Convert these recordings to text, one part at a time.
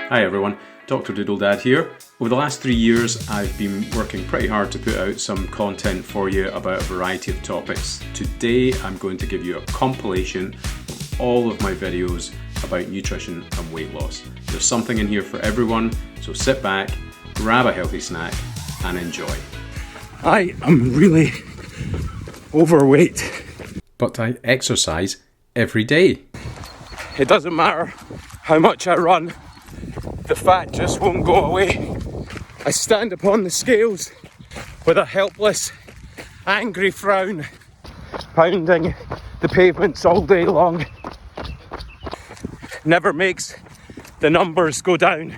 Hi everyone, Dr. Doodle Dad here. Over the last 3 years I've been working pretty hard to put out some content for you about a variety of topics. Today I'm going to give you a compilation of all of my videos about nutrition and weight loss. There's something in here for everyone, so sit back, grab a healthy snack and enjoy. I am really overweight. But I exercise every day. It doesn't matter how much I run, the fat just won't go away. I stand upon the scales with a helpless, angry frown, pounding the pavements all day long. Never makes the numbers go down.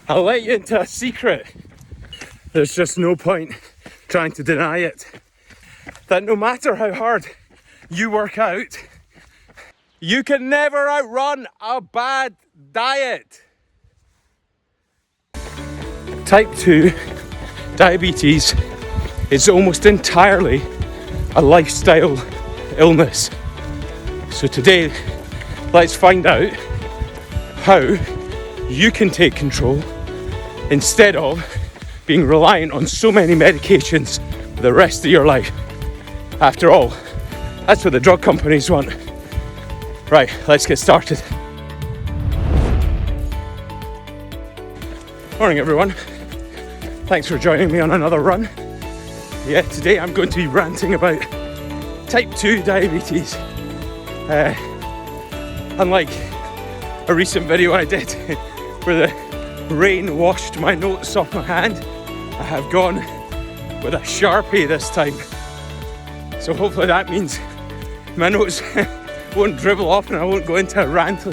I'll let you into a secret. There's just no point trying to deny it. That no matter how hard you work out, you can never outrun a bad diet. Type 2 diabetes is almost entirely a lifestyle illness. So today, let's find out how you can take control instead of being reliant on so many medications for the rest of your life. After all, that's what the drug companies want. Right, let's get started. Morning everyone. Thanks for joining me on another run. Yeah, today I'm going to be ranting about type 2 diabetes. Unlike a recent video I did where the rain washed my notes off my hand, I have gone with a Sharpie this time. So hopefully that means my notes won't dribble off and I won't go into a rant.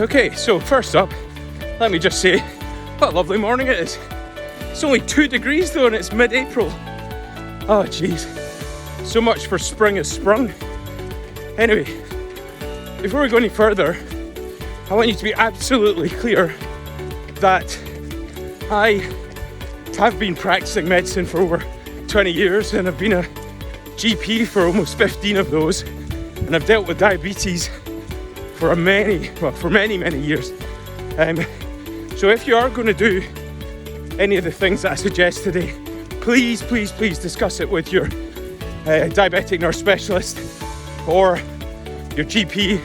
Okay, so first up, let me just say what a lovely morning it is. It's only 2 degrees though and it's mid-April. Oh jeez, so much for spring has sprung. Anyway, before we go any further, I want you to be absolutely clear that I have been practicing medicine for over 20 years and I've been a GP for almost 15 of those, and I've dealt with diabetes for many years. So if you are going to do any of the things that I suggest today, please discuss it with your diabetic nurse specialist or your GP.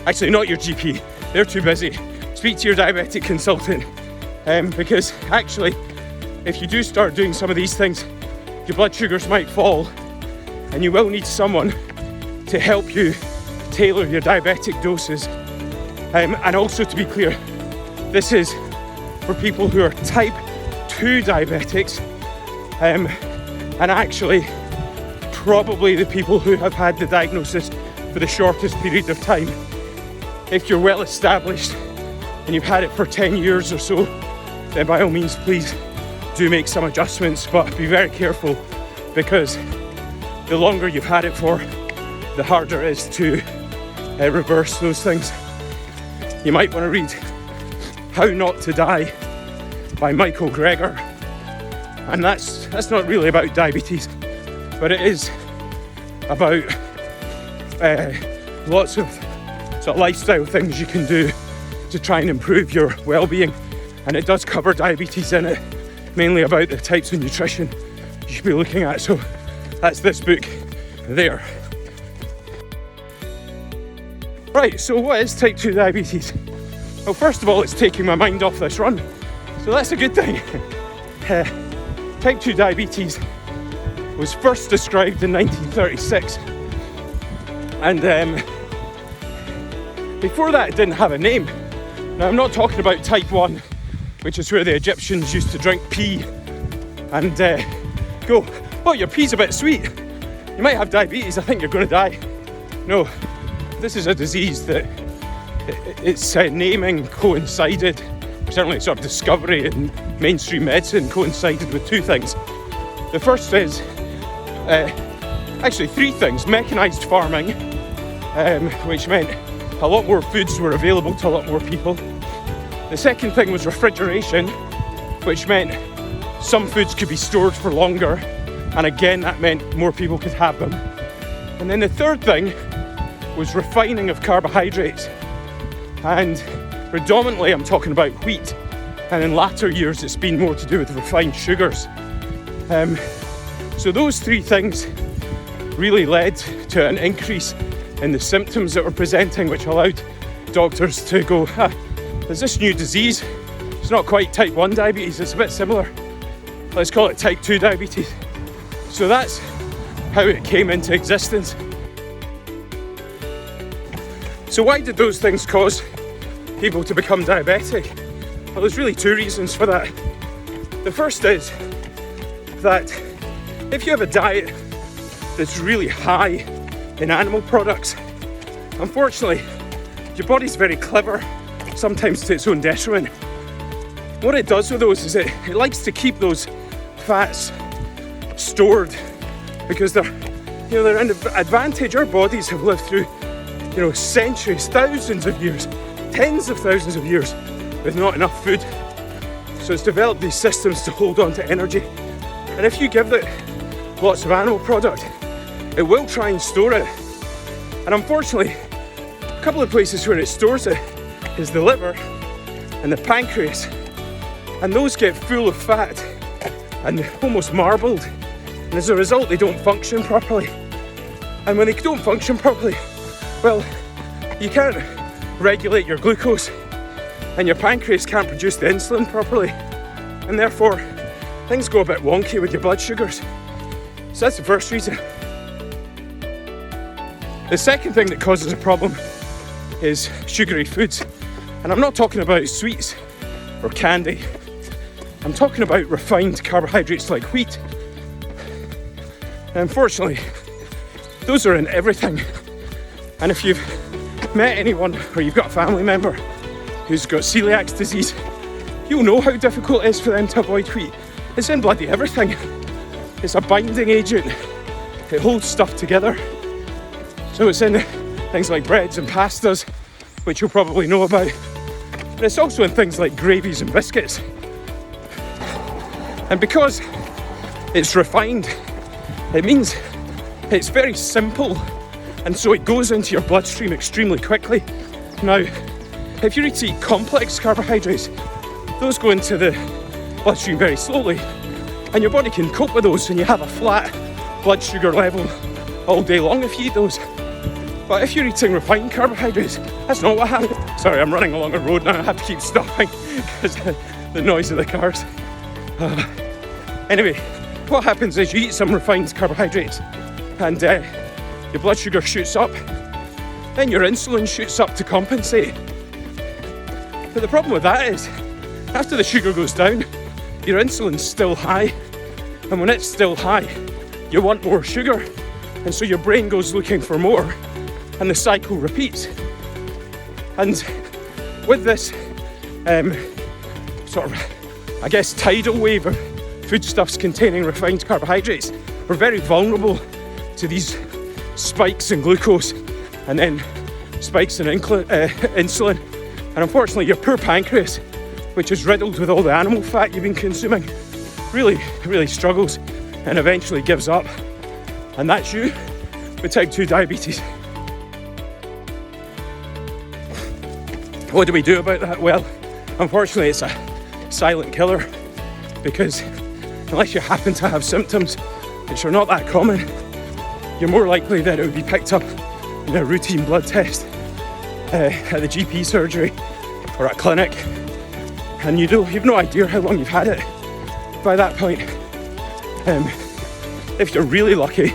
Actually, not your GP, they're too busy. Speak to your diabetic consultant, because actually, if you do start doing some of these things, your blood sugars might fall and you will need someone to help you tailor your diabetic doses. And also, to be clear, this is for people who are type 2 diabetics, and actually probably the people who have had the diagnosis for the shortest period of time. If you're well established and you've had it for 10 years or so, then by all means please do make some adjustments, but be very careful, because the longer you've had it for, the harder it is to reverse those things. You might want to read How Not to Die by Michael Greger, and that's not really about diabetes, but it is about lots of sort of lifestyle things you can do to try and improve your well-being, and it does cover diabetes in it, mainly about the types of nutrition you should be looking at. So that's this book there. Right, so what is type 2 diabetes? Well, first of all, it's taking my mind off this run, so that's a good thing. Type 2 diabetes was first described in 1936, and before that it didn't have a name. Now, I'm not talking about type 1, which is where the Egyptians used to drink pee and go, oh, your pee's a bit sweet, you might have diabetes, I think you're going to die. No, this is a disease that its naming coincided, certainly sort of discovery in mainstream medicine coincided with 2 things. The first is, actually 3 things. Mechanised farming, which meant a lot more foods were available to a lot more people. The second thing was refrigeration, which meant some foods could be stored for longer, and again that meant more people could have them. And then the third thing was refining of carbohydrates, and Predominantly I'm talking about wheat, and in latter years it's been more to do with refined sugars. So those three things really led to an increase in the symptoms that were presenting, which allowed doctors to go, there's this new disease. It's not quite type 1 diabetes, it's a bit similar. Let's call it type 2 diabetes. So that's how it came into existence. So why did those things cause people to become diabetic? Well, there's really two reasons for that. The first is that if you have a diet that's really high in animal products, unfortunately, your body's very clever, sometimes to its own detriment. What it does with those is it likes to keep those fats stored because they're an advantage. Our bodies have lived through, centuries, thousands of years, tens of thousands of years with not enough food. So it's developed these systems to hold on to energy. And if you give it lots of animal product, it will try and store it. And unfortunately, a couple of places where it stores it is the liver and the pancreas. And those get full of fat and almost marbled. And as a result, they don't function properly. And when they don't function properly, well, you can't regulate your glucose and your pancreas can't produce the insulin properly. And therefore, things go a bit wonky with your blood sugars. So that's the first reason. The second thing that causes a problem is sugary foods. And I'm not talking about sweets or candy. I'm talking about refined carbohydrates like wheat. And unfortunately, those are in everything. And if you've met anyone or you've got a family member who's got celiac disease, you'll know how difficult it is for them to avoid wheat. It's in bloody everything. It's a binding agent. It holds stuff together. So it's in things like breads and pastas, which you'll probably know about. But it's also in things like gravies and biscuits. And because it's refined, it means it's very simple, and so it goes into your bloodstream extremely quickly. Now, if you eat complex carbohydrates, those go into the bloodstream very slowly, and your body can cope with those, and you have a flat blood sugar level all day long if you eat those. But if you're eating refined carbohydrates, that's not what happens. Sorry, I'm running along a road now, I have to keep stopping because the noise of the cars. Anyway, what happens is you eat some refined carbohydrates and your blood sugar shoots up, then your insulin shoots up to compensate. But the problem with that is, after the sugar goes down, your insulin's still high, and when it's still high, you want more sugar, and so your brain goes looking for more, and the cycle repeats. And with this tidal wave of foodstuffs containing refined carbohydrates, we're very vulnerable to these spikes in glucose and then spikes in insulin. And unfortunately, your poor pancreas, which is riddled with all the animal fat you've been consuming, really, really struggles and eventually gives up. And that's you with type 2 diabetes. What do we do about that? Well, unfortunately, it's a silent killer, because unless you happen to have symptoms, which are not that common, you're more likely that it would be picked up in a routine blood test at the GP surgery or at clinic, and you've no idea how long you've had it by that point. If you're really lucky,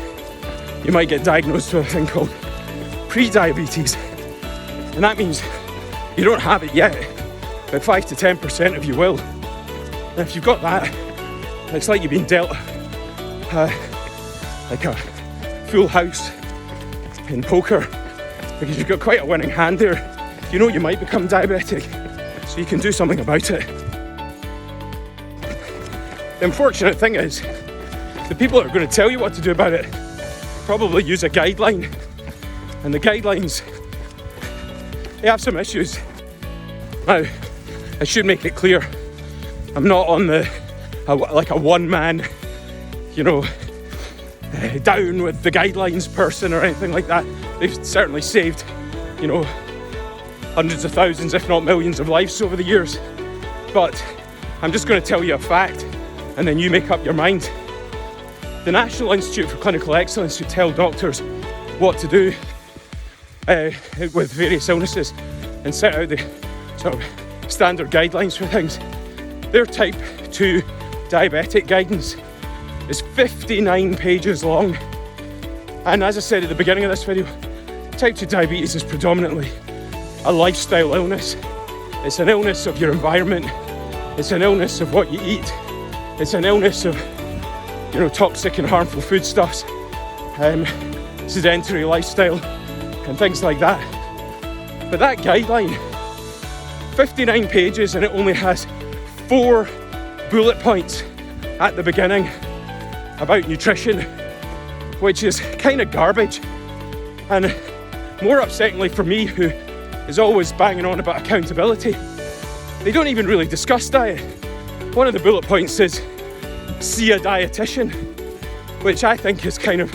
you might get diagnosed with a thing called pre-diabetes, and that means you don't have it yet, but 5 to 10% of you will. And if you've got that, it's like you've been dealt like a full house in poker, because you've got quite a winning hand there. You know you might become diabetic, so you can do something about it. The unfortunate thing is, the people that are going to tell you what to do about it probably use a guideline, and the guidelines, they have some issues. Now, I should make it clear, I'm not on a one-man, down with the guidelines person or anything like that. They've certainly saved, hundreds of thousands, if not millions of lives over the years. But I'm just going to tell you a fact, and then you make up your mind. The National Institute for Clinical Excellence, who tell doctors what to do with various illnesses and set out the sort of standard guidelines for things, their type 2 diabetic guidance is 59 pages long. And as I said at the beginning of this video, type 2 diabetes is predominantly a lifestyle illness. It's an illness of your environment. It's an illness of what you eat. It's an illness of, toxic and harmful foodstuffs, sedentary lifestyle, and things like that. But that guideline, 59 pages, and it only has 4 bullet points at the beginning about nutrition, which is kind of garbage. And more upsettingly for me, who is always banging on about accountability, they don't even really discuss diet. One of the bullet points says, see a dietitian, which I think is kind of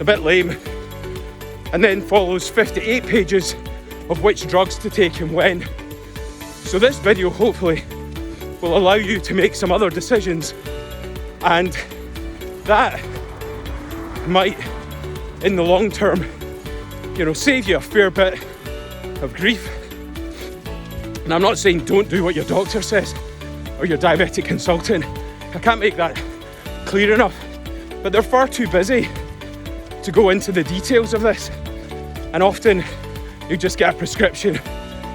a bit lame, and then follows 58 pages of which drugs to take and when. So this video hopefully will allow you to make some other decisions, and that might, in the long term, save you a fair bit of grief. And I'm not saying don't do what your doctor says or your diabetic consultant. I can't make that clear enough, but they're far too busy to go into the details of this. And often you just get a prescription,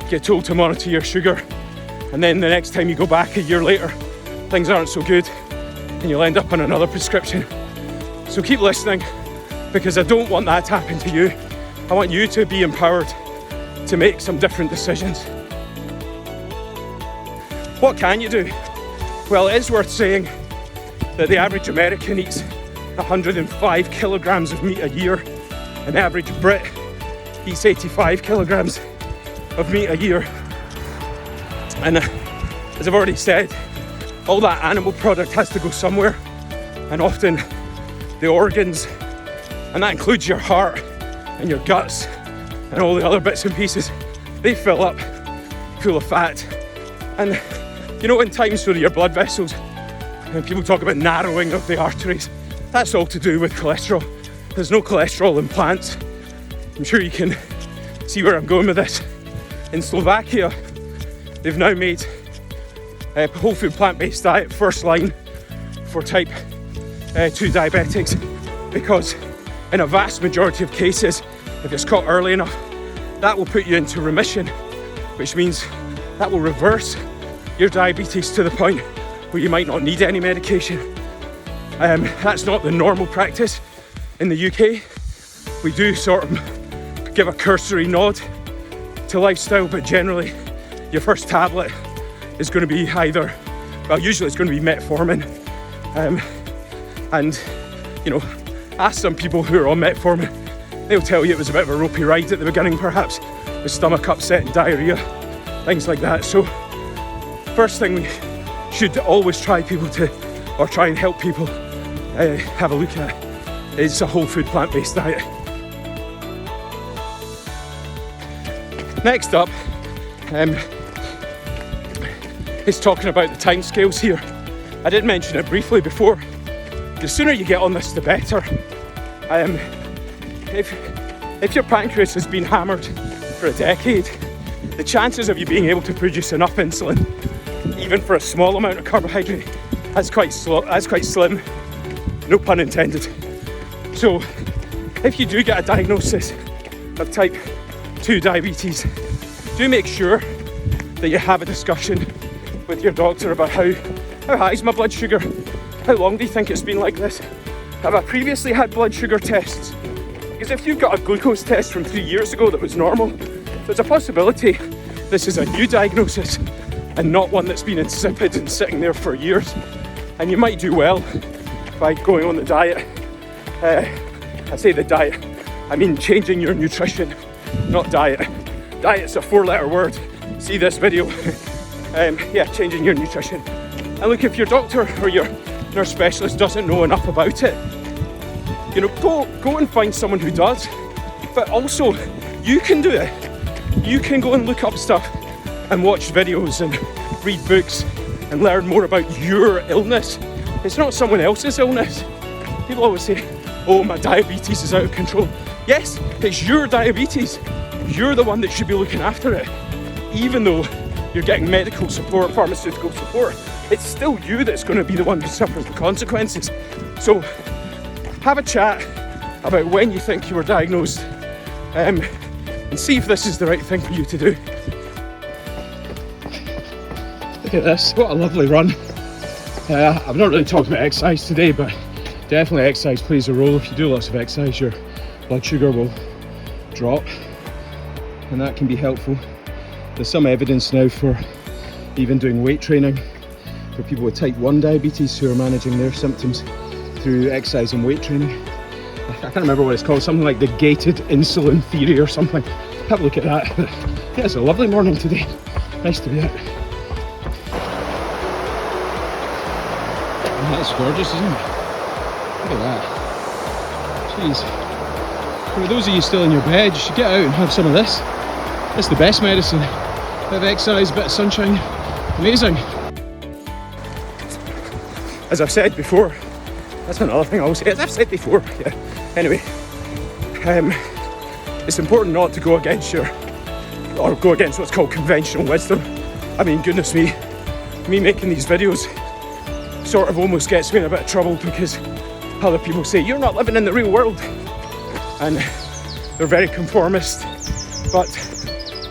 get told to monitor your sugar, and then the next time you go back a year later, things aren't so good and you'll end up on another prescription. So keep listening, because I don't want that to happen to you. I want you to be empowered to make some different decisions. What can you do? Well, it is worth saying that the average American eats 105 kilograms of meat a year, and the average Brit eats 85 kilograms of meat a year. And as I've already said, all that animal product has to go somewhere, and often the organs, and that includes your heart and your guts and all the other bits and pieces, they fill up full of fat. And in times where your blood vessels, and people talk about narrowing of the arteries, that's all to do with cholesterol. There's no cholesterol in plants. I'm sure you can see where I'm going with this. In Slovakia, they've now made a whole food plant-based diet first line for type 2 diabetics, because in a vast majority of cases, if it's caught early enough, that will put you into remission, which means that will reverse your diabetes to the point where you might not need any medication. That's not the normal practice in the UK. We do sort of give a cursory nod to lifestyle, but generally your first tablet is going to be usually it's going to be metformin. And ask some people who are on metformin, they'll tell you it was a bit of a ropey ride at the beginning, perhaps, with stomach upset and diarrhea, things like that. So first thing we should always try and help people have a look at is a whole food plant-based diet. Next up is talking about the timescales here. I did mention it briefly before. The sooner you get on this, the better. If your pancreas has been hammered for a decade, the chances of you being able to produce enough insulin, even for a small amount of carbohydrate, that's quite slim, no pun intended. So if you do get a diagnosis of type 2 diabetes, do make sure that you have a discussion with your doctor about how high is my blood sugar? How long do you think it's been like this? Have I previously had blood sugar tests? Because if you've got a glucose test from 3 years ago that was normal, there's a possibility this is a new diagnosis and not one that's been insipid and sitting there for years. And you might do well by going on the diet. I say the diet, I mean changing your nutrition, not diet. Diet's a 4-letter word. See this video. Changing your nutrition. And look, if your doctor or your nurse specialist doesn't know enough about it, go and find someone who does. But also, you can do it. You can go and look up stuff and watch videos and read books and learn more about your illness. It's not someone else's illness. People always say, oh, my diabetes is out of control. Yes, it's your diabetes. You're the one that should be looking after it. Even though you're getting medical support, pharmaceutical support, it's still you that's going to be the one who suffers the consequences. So have a chat about when you think you were diagnosed, and see if this is the right thing for you to do. Look at this, what a lovely run. I've not really talked about exercise today, but definitely exercise plays a role. If you do lots of exercise, your blood sugar will drop, and that can be helpful. There's some evidence now for even doing weight training for people with type 1 diabetes who are managing their symptoms through exercise and weight training. I can't remember what it's called, something like the gated insulin theory or something. Have a look at that. But yeah, it's a lovely morning today. Nice to be out. Oh, that's gorgeous, isn't it? Look at that. Jeez. For those of you still in your bed, you should get out and have some of this. It's the best medicine. Bit of exercise, bit of sunshine. Amazing. As I've said before, that's another thing I always say. As I've said before, yeah. Anyway, it's important not to go against what's called conventional wisdom. I mean, goodness me making these videos sort of almost gets me in a bit of trouble because other people say, you're not living in the real world. And they're very conformist. But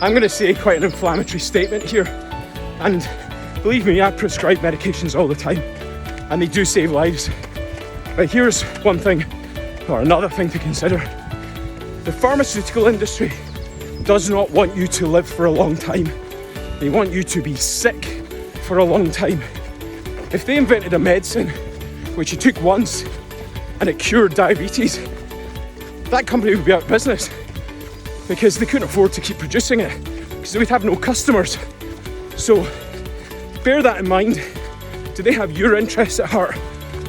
I'm going to say quite an inflammatory statement here. And believe me, I prescribe medications all the time. And they do save lives. But here's one thing, or another thing to consider. The pharmaceutical industry does not want you to live for a long time. They want you to be sick for a long time. If they invented a medicine which you took once and it cured diabetes, that company would be out of business because they couldn't afford to keep producing it because they would have no customers. So bear that in mind. Do they have your interests at heart,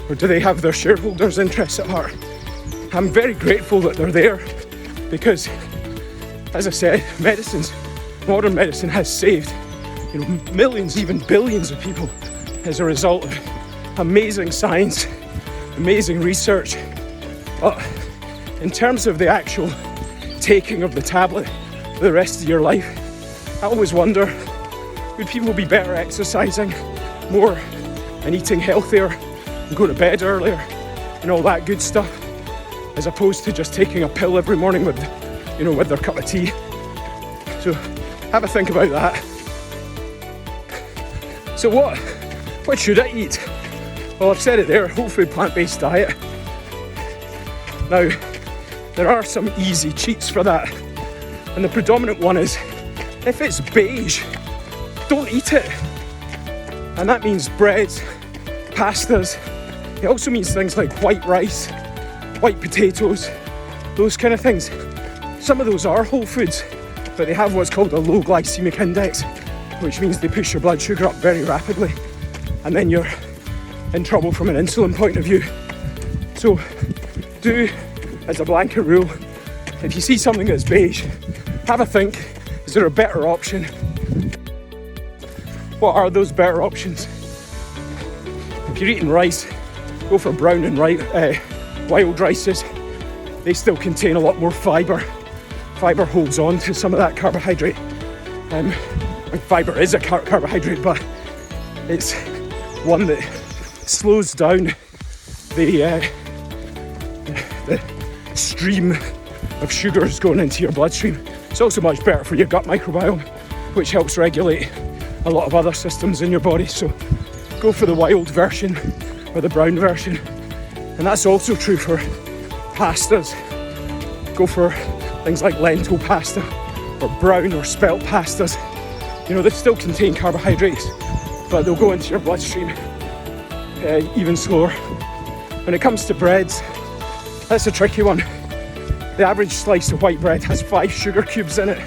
or do they have their shareholders' interests at heart? I'm very grateful that they're there because, as I said, modern medicine has saved millions, even billions of people as a result of amazing science, amazing research. But in terms of the actual taking of the tablet for the rest of your life, I always wonder, would people be better exercising more and eating healthier and go to bed earlier and all that good stuff, as opposed to just taking a pill every morning with their cup of tea? So have a think about that. So what should I eat? Well, I've said it there, whole food plant-based diet. Now, there are some easy cheats for that, and the predominant one is, if it's beige, don't eat it. And that means breads, pastas. It also means things like white rice, white potatoes, those kind of things. Some of those are whole foods, but they have what's called a low glycemic index, which means they push your blood sugar up very rapidly, and then you're in trouble from an insulin point of view. So do, as a blanket rule, if you see something that's beige, have a think, is there a better option? What are those better options? If you're eating rice, go for brown and wild rices. They still contain a lot more fibre. Fibre holds on to some of that carbohydrate. Fibre is a carbohydrate, but it's one that slows down the stream of sugars going into your bloodstream. It's also much better for your gut microbiome, which helps regulate a lot of other systems in your body. So go for the wild version or the brown version. And that's also true for pastas. Go for things like lentil pasta or brown or spelt pastas. They still contain carbohydrates, but they'll go into your bloodstream even slower. When it comes to breads, that's a tricky one. The average slice of white bread has 5 sugar cubes in it,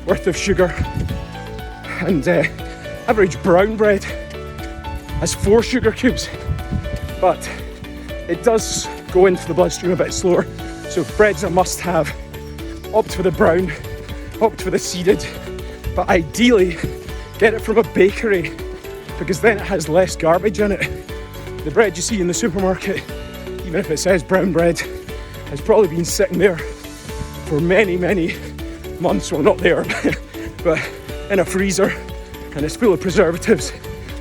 worth of sugar. And average brown bread has 4 sugar cubes, but it does go into the bloodstream a bit slower. So if bread's a must-have, opt for the brown opt for the seeded, but ideally get it from a bakery because then it has less garbage in it. The bread you see in the supermarket, even if it says brown bread, has probably been sitting there for many, many months. Well, not there, but in a freezer, and it's full of preservatives,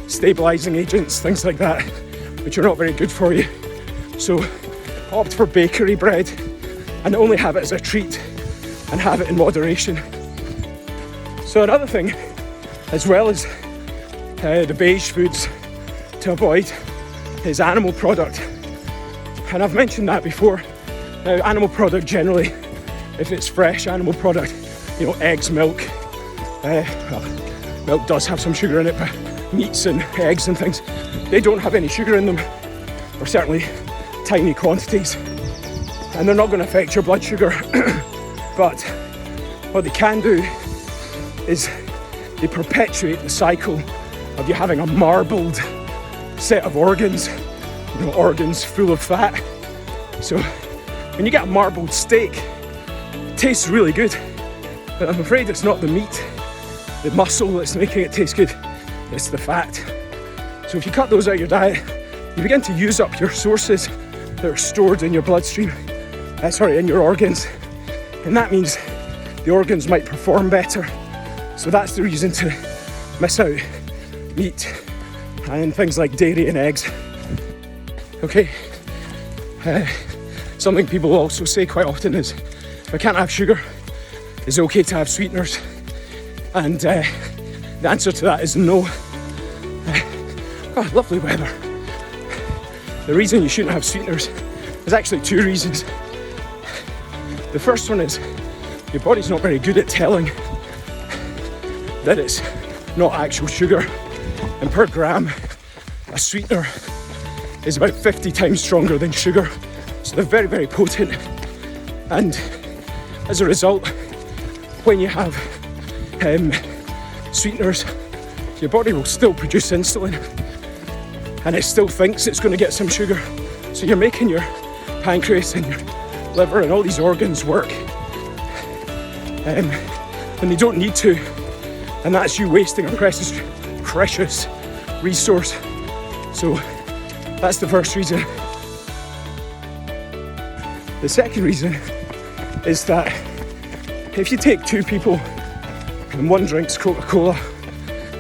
stabilising agents, things like that, which are not very good for you. So opt for bakery bread and only have it as a treat and have it in moderation. So another thing, as well as the beige foods to avoid, is animal product. And I've mentioned that before. Now, animal product generally, if it's fresh animal product, eggs, milk, well, milk does have some sugar in it, but meats and eggs and things, they don't have any sugar in them, or certainly tiny quantities, and they're not going to affect your blood sugar. But what they can do is they perpetuate the cycle of you having a marbled set of organs, organs full of fat. So when you get a marbled steak, it tastes really good, but I'm afraid it's not the meat, the muscle that's making it taste good, it's the fat. So if you cut those out of your diet, you begin to use up your sources that are stored in your bloodstream, in your organs, and that means the organs might perform better. So that's the reason to miss out meat and things like dairy and eggs. Okay, something people also say quite often is, if I can't have sugar, is it okay to have sweeteners? And the answer to that is no. Lovely weather. The reason you shouldn't have sweeteners is actually two reasons. The first one is your body's not very good at telling that it's not actual sugar, and per gram a sweetener is about 50 times stronger than sugar, so they're very, very potent, and as a result, when you have sweeteners, your body will still produce insulin and it still thinks it's going to get some sugar, so you're making your pancreas and your liver and all these organs work when they don't need to, and that's you wasting a precious resource. So that's the first reason. The second reason is that if you take two people and one drinks Coca-Cola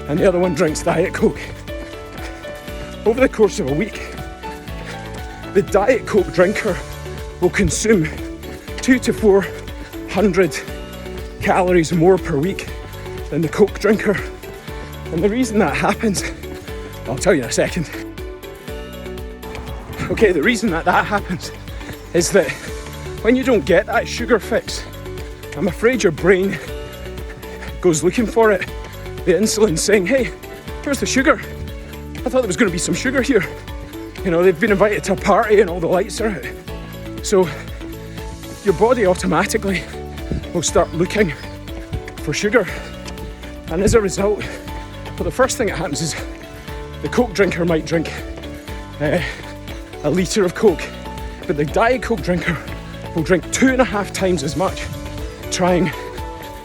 and the other one drinks Diet Coke, over the course of a week, the Diet Coke drinker will consume 200 to 400 calories more per week than the Coke drinker. And the reason that happens, I'll tell you in a second. Okay, the reason that happens is that when you don't get that sugar fix, I'm afraid your brain goes looking for it. The insulin saying, hey, here's the sugar. I thought there was going to be some sugar here. They've been invited to a party and all the lights are out. So your body automatically will start looking for sugar. And as a result, well, the first thing that happens is the Coke drinker might drink a litre of Coke, but the Diet Coke drinker will drink 2.5 times as much, trying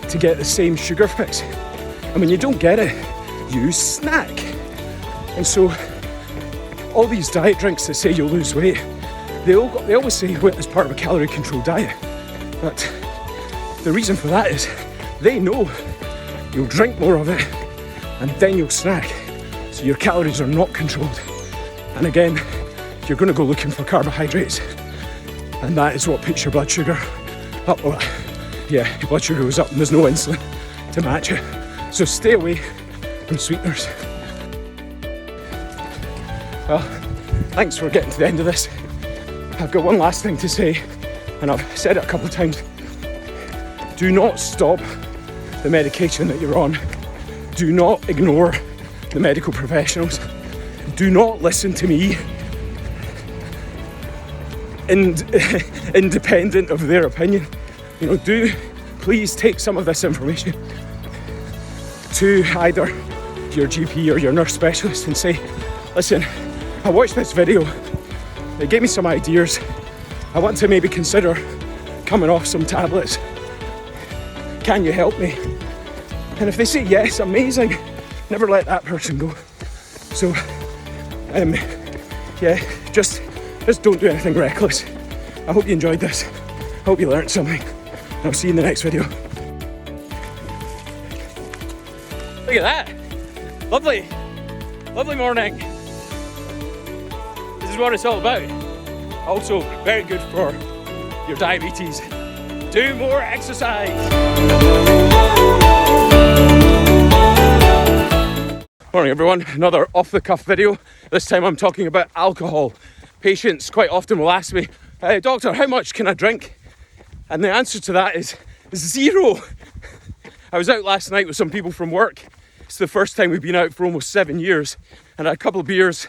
to get the same sugar fix. And when you don't get it, you snack. And so all these diet drinks that say you'll lose weight, they always say it's part of a calorie control diet. But the reason for that is they know you'll drink more of it and then you'll snack. So your calories are not controlled. And again, you're going to go looking for carbohydrates. And that is what puts your blood sugar up. Well, your blood sugar goes up and there's no insulin to match it. So stay away from sweeteners. Well, thanks for getting to the end of this. I've got one last thing to say, and I've said it a couple of times. Do not stop the medication that you're on. Do not ignore the medical professionals. Do not listen to me, independent of their opinion. Do please take some of this information to either your GP or your nurse specialist and say, listen, I watched this video, it gave me some ideas, I want to maybe consider coming off some tablets. can you help me? And if they say yes, amazing. Never let that person go. So, yeah, just don't do anything reckless. I hope you enjoyed this. I hope you learned something. And I'll see you in the next video. Look at that. Lovely morning. This is what it's all about. Also, very good for your diabetes. Do more exercise. Morning everyone, another off-the-cuff video. This time I'm talking about alcohol. Patients quite often will ask me, doctor, how much can I drink? And the answer to that is 0. I was out last night with some people from work. It's the first time we've been out for almost 7 years. And I had a couple of beers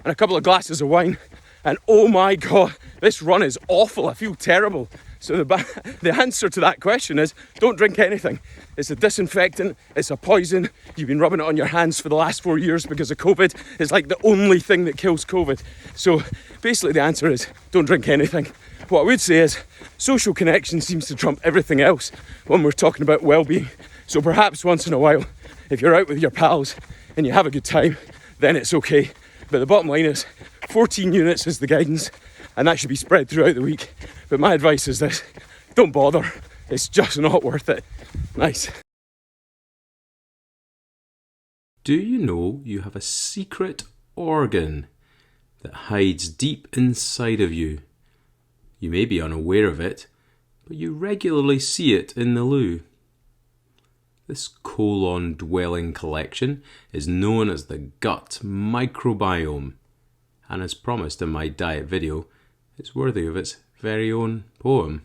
and a couple of glasses of wine. And oh my God, this run is awful. I feel terrible. So the answer to that question is don't drink anything. It's a disinfectant, it's a poison. You've been rubbing it on your hands for the last 4 years because of COVID. It's like the only thing that kills COVID. So basically the answer is don't drink anything. What I would say is social connection seems to trump everything else when we're talking about well-being. So perhaps once in a while, if you're out with your pals and you have a good time, then it's okay. But the bottom line is 14 units is the guidance, and that should be spread throughout the week. But my advice is this, don't bother. It's just not worth it. Nice. Do you know you have a secret organ that hides deep inside of you? You may be unaware of it, but you regularly see it in the loo. This colon-dwelling collection is known as the gut microbiome, and as promised in my diet video, it's worthy of its very own poem.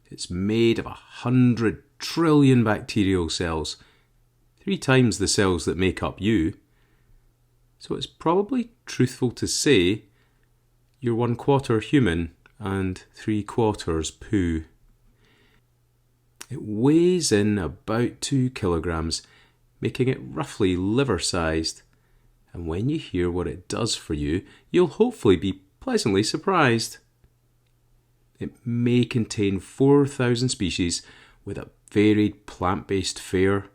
It's made of 100 trillion bacterial cells, 3 times the cells that make up you. So it's probably truthful to say you're 1/4 human and 3/4 poo. It weighs in about 2 kilograms, making it roughly liver-sized. And when you hear what it does for you, you'll hopefully be pleasantly surprised. It may contain 4,000 species with a varied plant-based fare,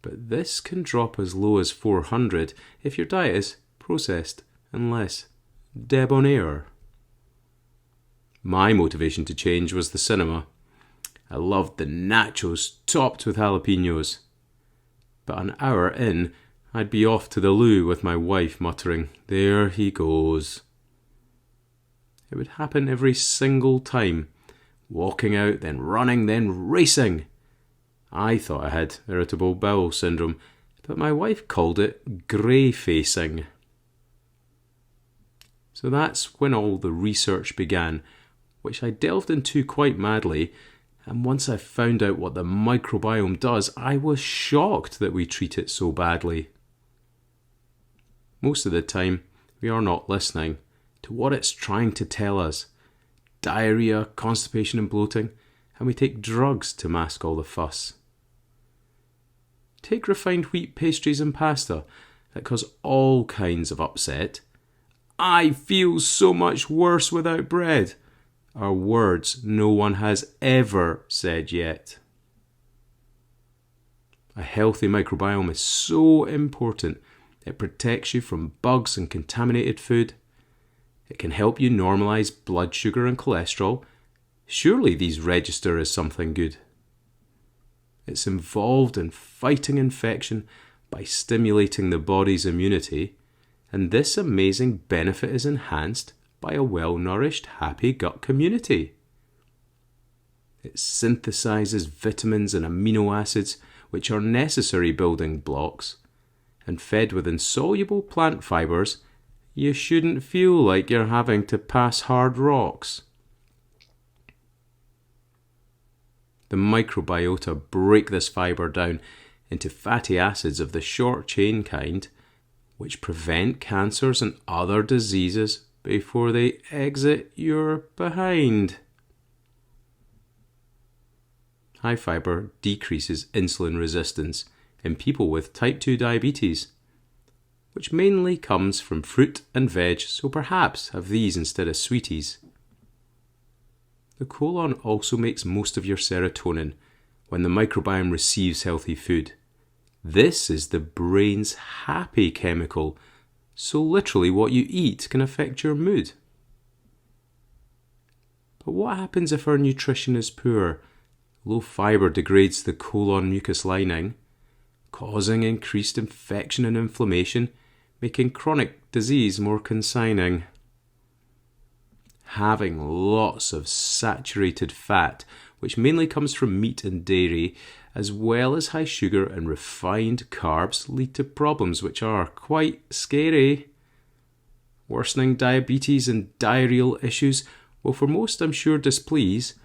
but this can drop as low as 400 if your diet is processed and less debonair. My motivation to change was the cinema. I loved the nachos topped with jalapenos. But an hour in, I'd be off to the loo with my wife muttering, "There he goes." It would happen every single time. Walking out, then running, then racing. I thought I had irritable bowel syndrome, but my wife called it grey-facing. So that's when all the research began, which I delved into quite madly. And once I found out what the microbiome does, I was shocked that we treat it so badly. Most of the time, we are not listening to what it's trying to tell us. Diarrhea, constipation and bloating, and we take drugs to mask all the fuss. Take refined wheat pastries and pasta that cause all kinds of upset. I feel so much worse without bread. Are words no one has ever said yet. A healthy microbiome is so important. It protects you from bugs and contaminated food. It can help you normalize blood sugar and cholesterol. Surely these register as something good. It's involved in fighting infection by stimulating the body's immunity, and this amazing benefit is enhanced by a well-nourished, happy gut community. It synthesizes vitamins and amino acids, which are necessary building blocks, and fed with insoluble plant fibers, you shouldn't feel like you're having to pass hard rocks. The microbiota break this fiber down into fatty acids of the short-chain kind, which prevent cancers and other diseases before they exit your behind. High fiber decreases insulin resistance in people with type 2 diabetes, which mainly comes from fruit and veg, so perhaps have these instead of sweeties. The colon also makes most of your serotonin, when the microbiome receives healthy food. This is the brain's happy chemical, so literally what you eat can affect your mood. But what happens if our nutrition is poor? Low fibre degrades the colon mucus lining, causing increased infection and inflammation, making chronic disease more consigning. Having lots of saturated fat, which mainly comes from meat and dairy, as well as high sugar and refined carbs, lead to problems which are quite scary. Worsening diabetes and diarrheal issues will for most, I'm sure, displease,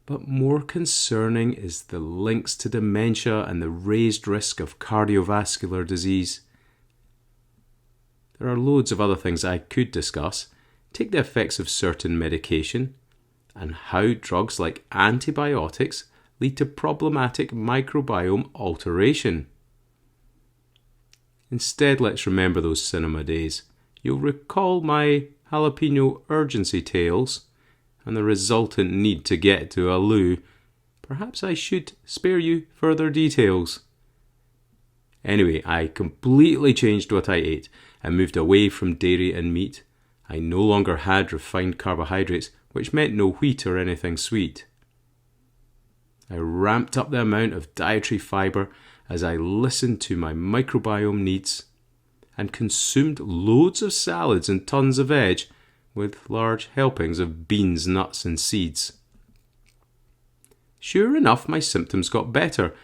but more concerning is the links to dementia and the raised risk of cardiovascular disease. There are loads of other things I could discuss. Take the effects of certain medication and how drugs like antibiotics lead to problematic microbiome alteration. Instead, let's remember those cinema days. You'll recall my jalapeno urgency tales and the resultant need to get to a loo. Perhaps I should spare you further details. Anyway, I completely changed what I ate and moved away from dairy and meat. I no longer had refined carbohydrates, which meant no wheat or anything sweet. I ramped up the amount of dietary fibre as I listened to my microbiome needs and consumed loads of salads and tons of veg with large helpings of beans, nuts and seeds. Sure enough, my symptoms got better.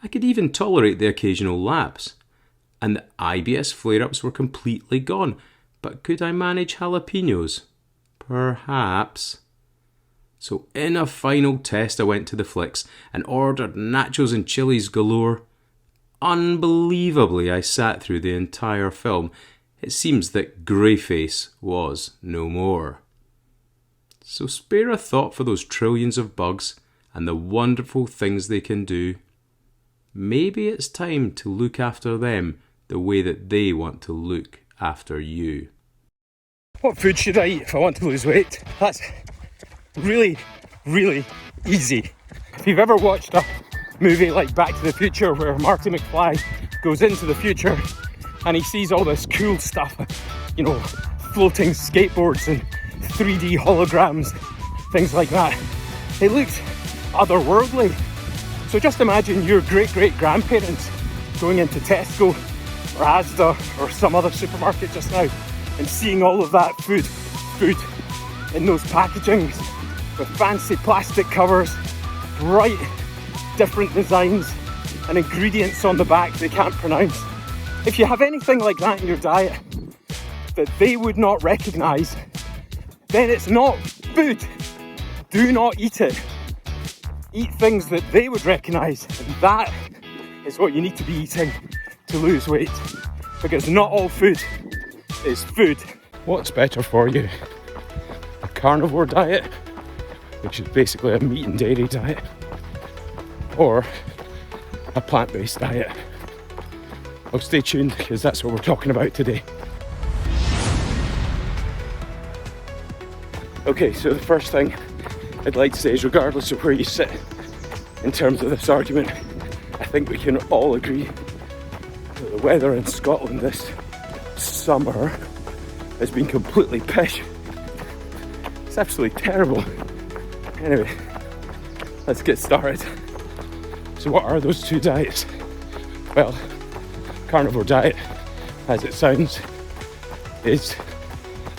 I could even tolerate the occasional lapse, and the IBS flare-ups were completely gone. But could I manage jalapenos? Perhaps. So in a final test, I went to the flicks and ordered nachos and chilies galore. Unbelievably, I sat through the entire film. It seems that Greyface was no more. So spare a thought for those trillions of bugs and the wonderful things they can do. Maybe it's time to look after them the way that they want to look after you. What food should I eat if I want to lose weight? That's really, really easy. If you've ever watched a movie like Back to the Future where Marty McFly goes into the future and he sees all this cool stuff, floating skateboards and 3D holograms, things like that, it looks otherworldly. So just imagine your great-great-grandparents going into Tesco or Asda or some other supermarket just now and seeing all of that food in those packagings with fancy plastic covers, bright different designs and ingredients on the back they can't pronounce. If you have anything like that in your diet that they would not recognise, then it's not food. Do not eat it. Eat things that they would recognise, and that is what you need to be eating to lose weight, because not all food is food. What's better for you? A carnivore diet, which is basically a meat and dairy diet, or a plant-based diet? Well, stay tuned, because that's what we're talking about today. Okay, so the first thing I'd like to say is, regardless of where you sit in terms of this argument, I think we can all agree that the weather in Scotland this summer has been completely pish. It's absolutely terrible. Anyway, let's get started. So what are those two diets? Well, carnivore diet, as it sounds, is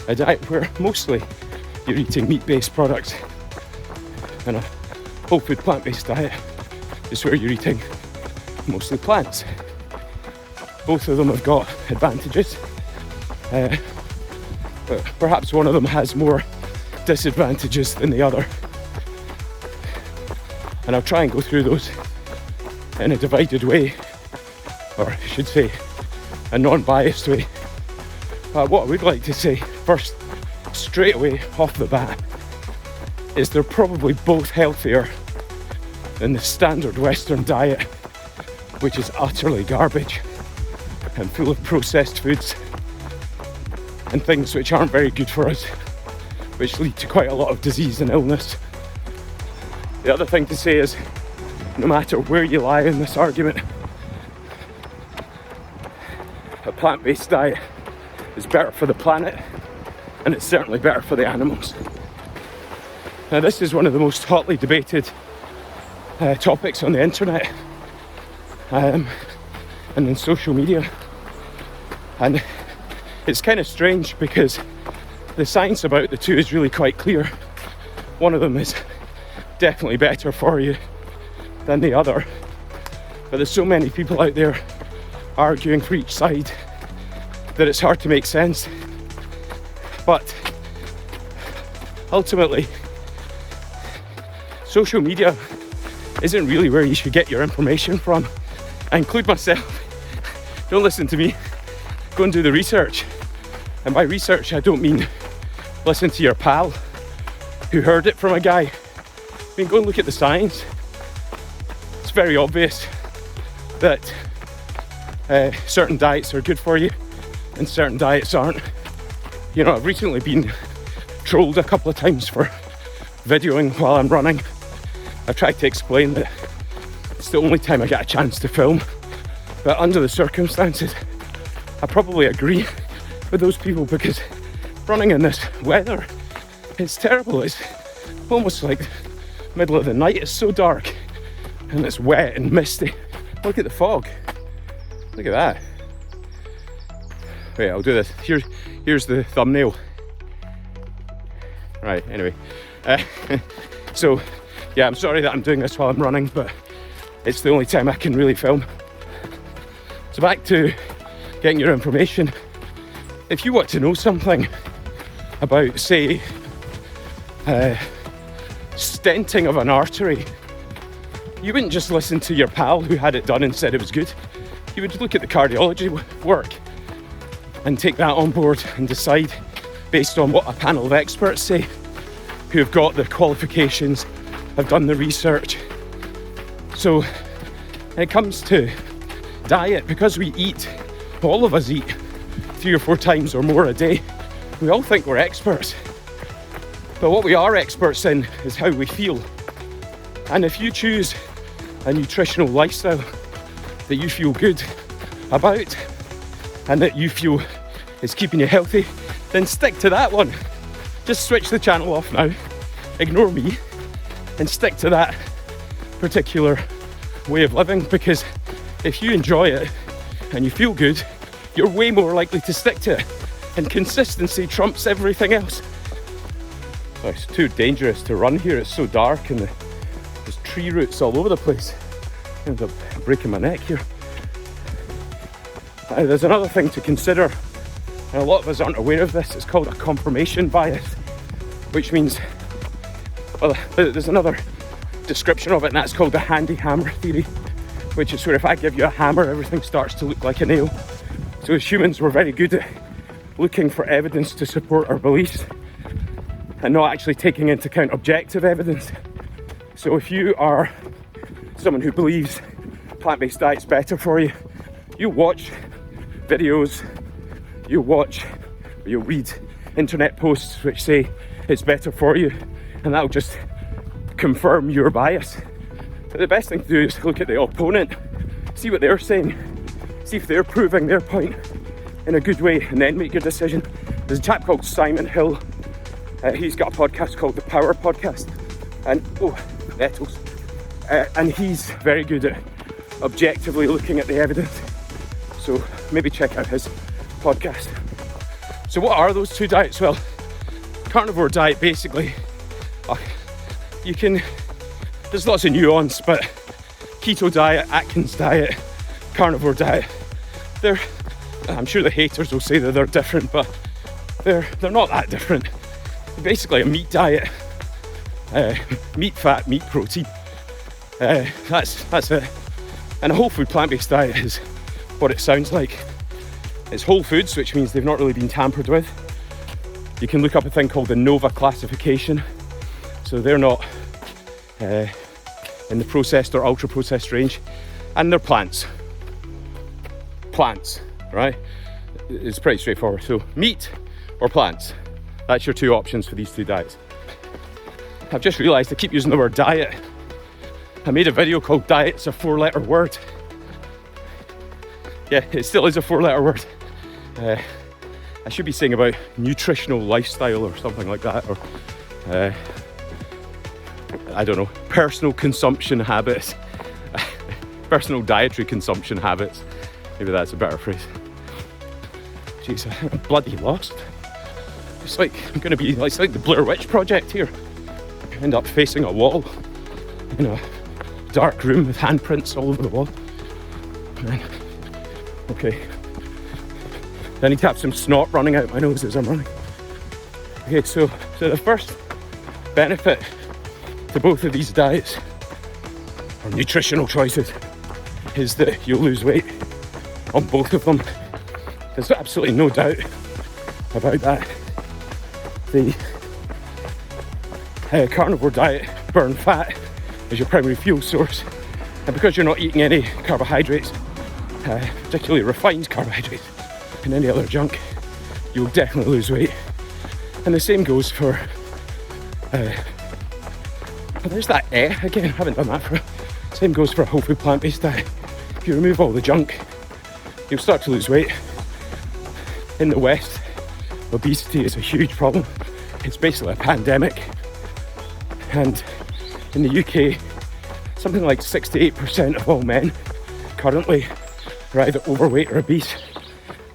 a diet where mostly you're eating meat-based products, and a whole food plant-based diet is where you're eating mostly plants. Both of them have got advantages, but perhaps one of them has more disadvantages than the other. And I'll try and go through those in a divided way, or I should say a non-biased way. What I would like to say first, straight away off the bat, is they're probably both healthier than the standard Western diet, which is utterly garbage and full of processed foods and things which aren't very good for us, which lead to quite a lot of disease and illness. The other thing to say is no matter where you lie in this argument, a plant-based diet is better for the planet, and it's certainly better for the animals. Now, this is one of the most hotly debated topics on the internet and in social media, and it's kind of strange because the science about the two is really quite clear. One of them is definitely better for you than the other, but there's so many people out there arguing for each side that it's hard to make sense. But ultimately, social media isn't really where you should get your information from. I include myself. Don't listen to me, go and do the research. And by research, I don't mean listen to your pal who heard it from a guy. I mean, go and look at the science. It's very obvious that certain diets are good for you and certain diets aren't. You know, I've recently been trolled a couple of times for videoing while I'm running. I've tried to explain that it's the only time I get a chance to film, but under the circumstances, I probably agree with those people, because running in this weather, it's terrible. It's almost like middle of the night. It's so dark and it's wet and misty. Look at the fog. Look at that. Wait, I'll do this. Here's the thumbnail. Right, anyway. So, yeah, I'm sorry that I'm doing this while I'm running, but it's the only time I can really film. So back to getting your information. If you want to know something about, say, stenting of an artery, you wouldn't just listen to your pal who had it done and said it was good. You would look at the cardiology work and take that on board and decide based on what a panel of experts say, who have got the qualifications, have done the research. So when it comes to diet, because we eat, all of us eat 3 or 4 times or more a day, we all think we're experts. But what we are experts in is how we feel. And if you choose a nutritional lifestyle that you feel good about and that you feel is keeping you healthy, then stick to that one. Just switch the channel off now, ignore me, and stick to that particular way of living, because if you enjoy it and you feel good, you're way more likely to stick to it. And consistency trumps everything else. Oh, it's too dangerous to run here. It's so dark and there's tree roots all over the place. I end up breaking my neck here. There's another thing to consider, and a lot of us aren't aware of this. It's called a confirmation bias, which means, well, there's another description of it, and that's called the handy hammer theory, which is where if I give you a hammer, everything starts to look like a nail. So as humans, we're very good at looking for evidence to support our beliefs and not actually taking into account objective evidence. So if you are someone who believes plant-based diet's better for you, you watch videos, you'll read internet posts which say it's better for you, and that'll just confirm your bias. But the best thing to do is look at the opponent, see what they're saying, see if they're proving their point in a good way, and then make your decision. There's a chap called Simon Hill. He's got a podcast called The Power Podcast, and nettles. And he's very good at objectively looking at the evidence. So maybe check out his podcast. So what are those two diets? Well, carnivore diet basically, there's lots of nuance, but keto diet, Atkins diet, carnivore diet, I'm sure the haters will say that they're different, but they're not that different. Basically a meat diet, meat, fat, meat, protein. That's it. And a whole food plant-based diet is what it sounds like. It's whole foods, which means they've not really been tampered with. You can look up a thing called the NOVA classification. So they're not in the processed or ultra processed range, and they're plants, right? It's pretty straightforward. So meat or plants, that's your two options for these two diets. I've just realised I keep using the word diet. I made a video called Diet's a 4-letter word. Yeah, it still is a 4-letter word. I should be saying about nutritional lifestyle or something like that, or I don't know, personal consumption habits, personal dietary consumption habits. Maybe that's a better phrase. Jeez, I'm bloody lost. It's like I'm going to be, it's like the Blair Witch Project here. I end up facing a wall in a dark room with handprints all over the wall. And, okay. I need to have some snot running out my nose as I'm running. Okay, so the first benefit to both of these diets, or nutritional choices, is that you'll lose weight on both of them. There's absolutely no doubt about that. The carnivore diet burn fat as your primary fuel source, and because you're not eating any carbohydrates, particularly refined carbohydrates and any other junk, you'll definitely lose weight. And the same goes for there's that again, I haven't done that for same goes for a whole food plant-based diet. If you remove all the junk, you'll start to lose weight. In the West, obesity is a huge problem. It's basically a pandemic. And in the UK, something like 68% of all men currently are either overweight or obese.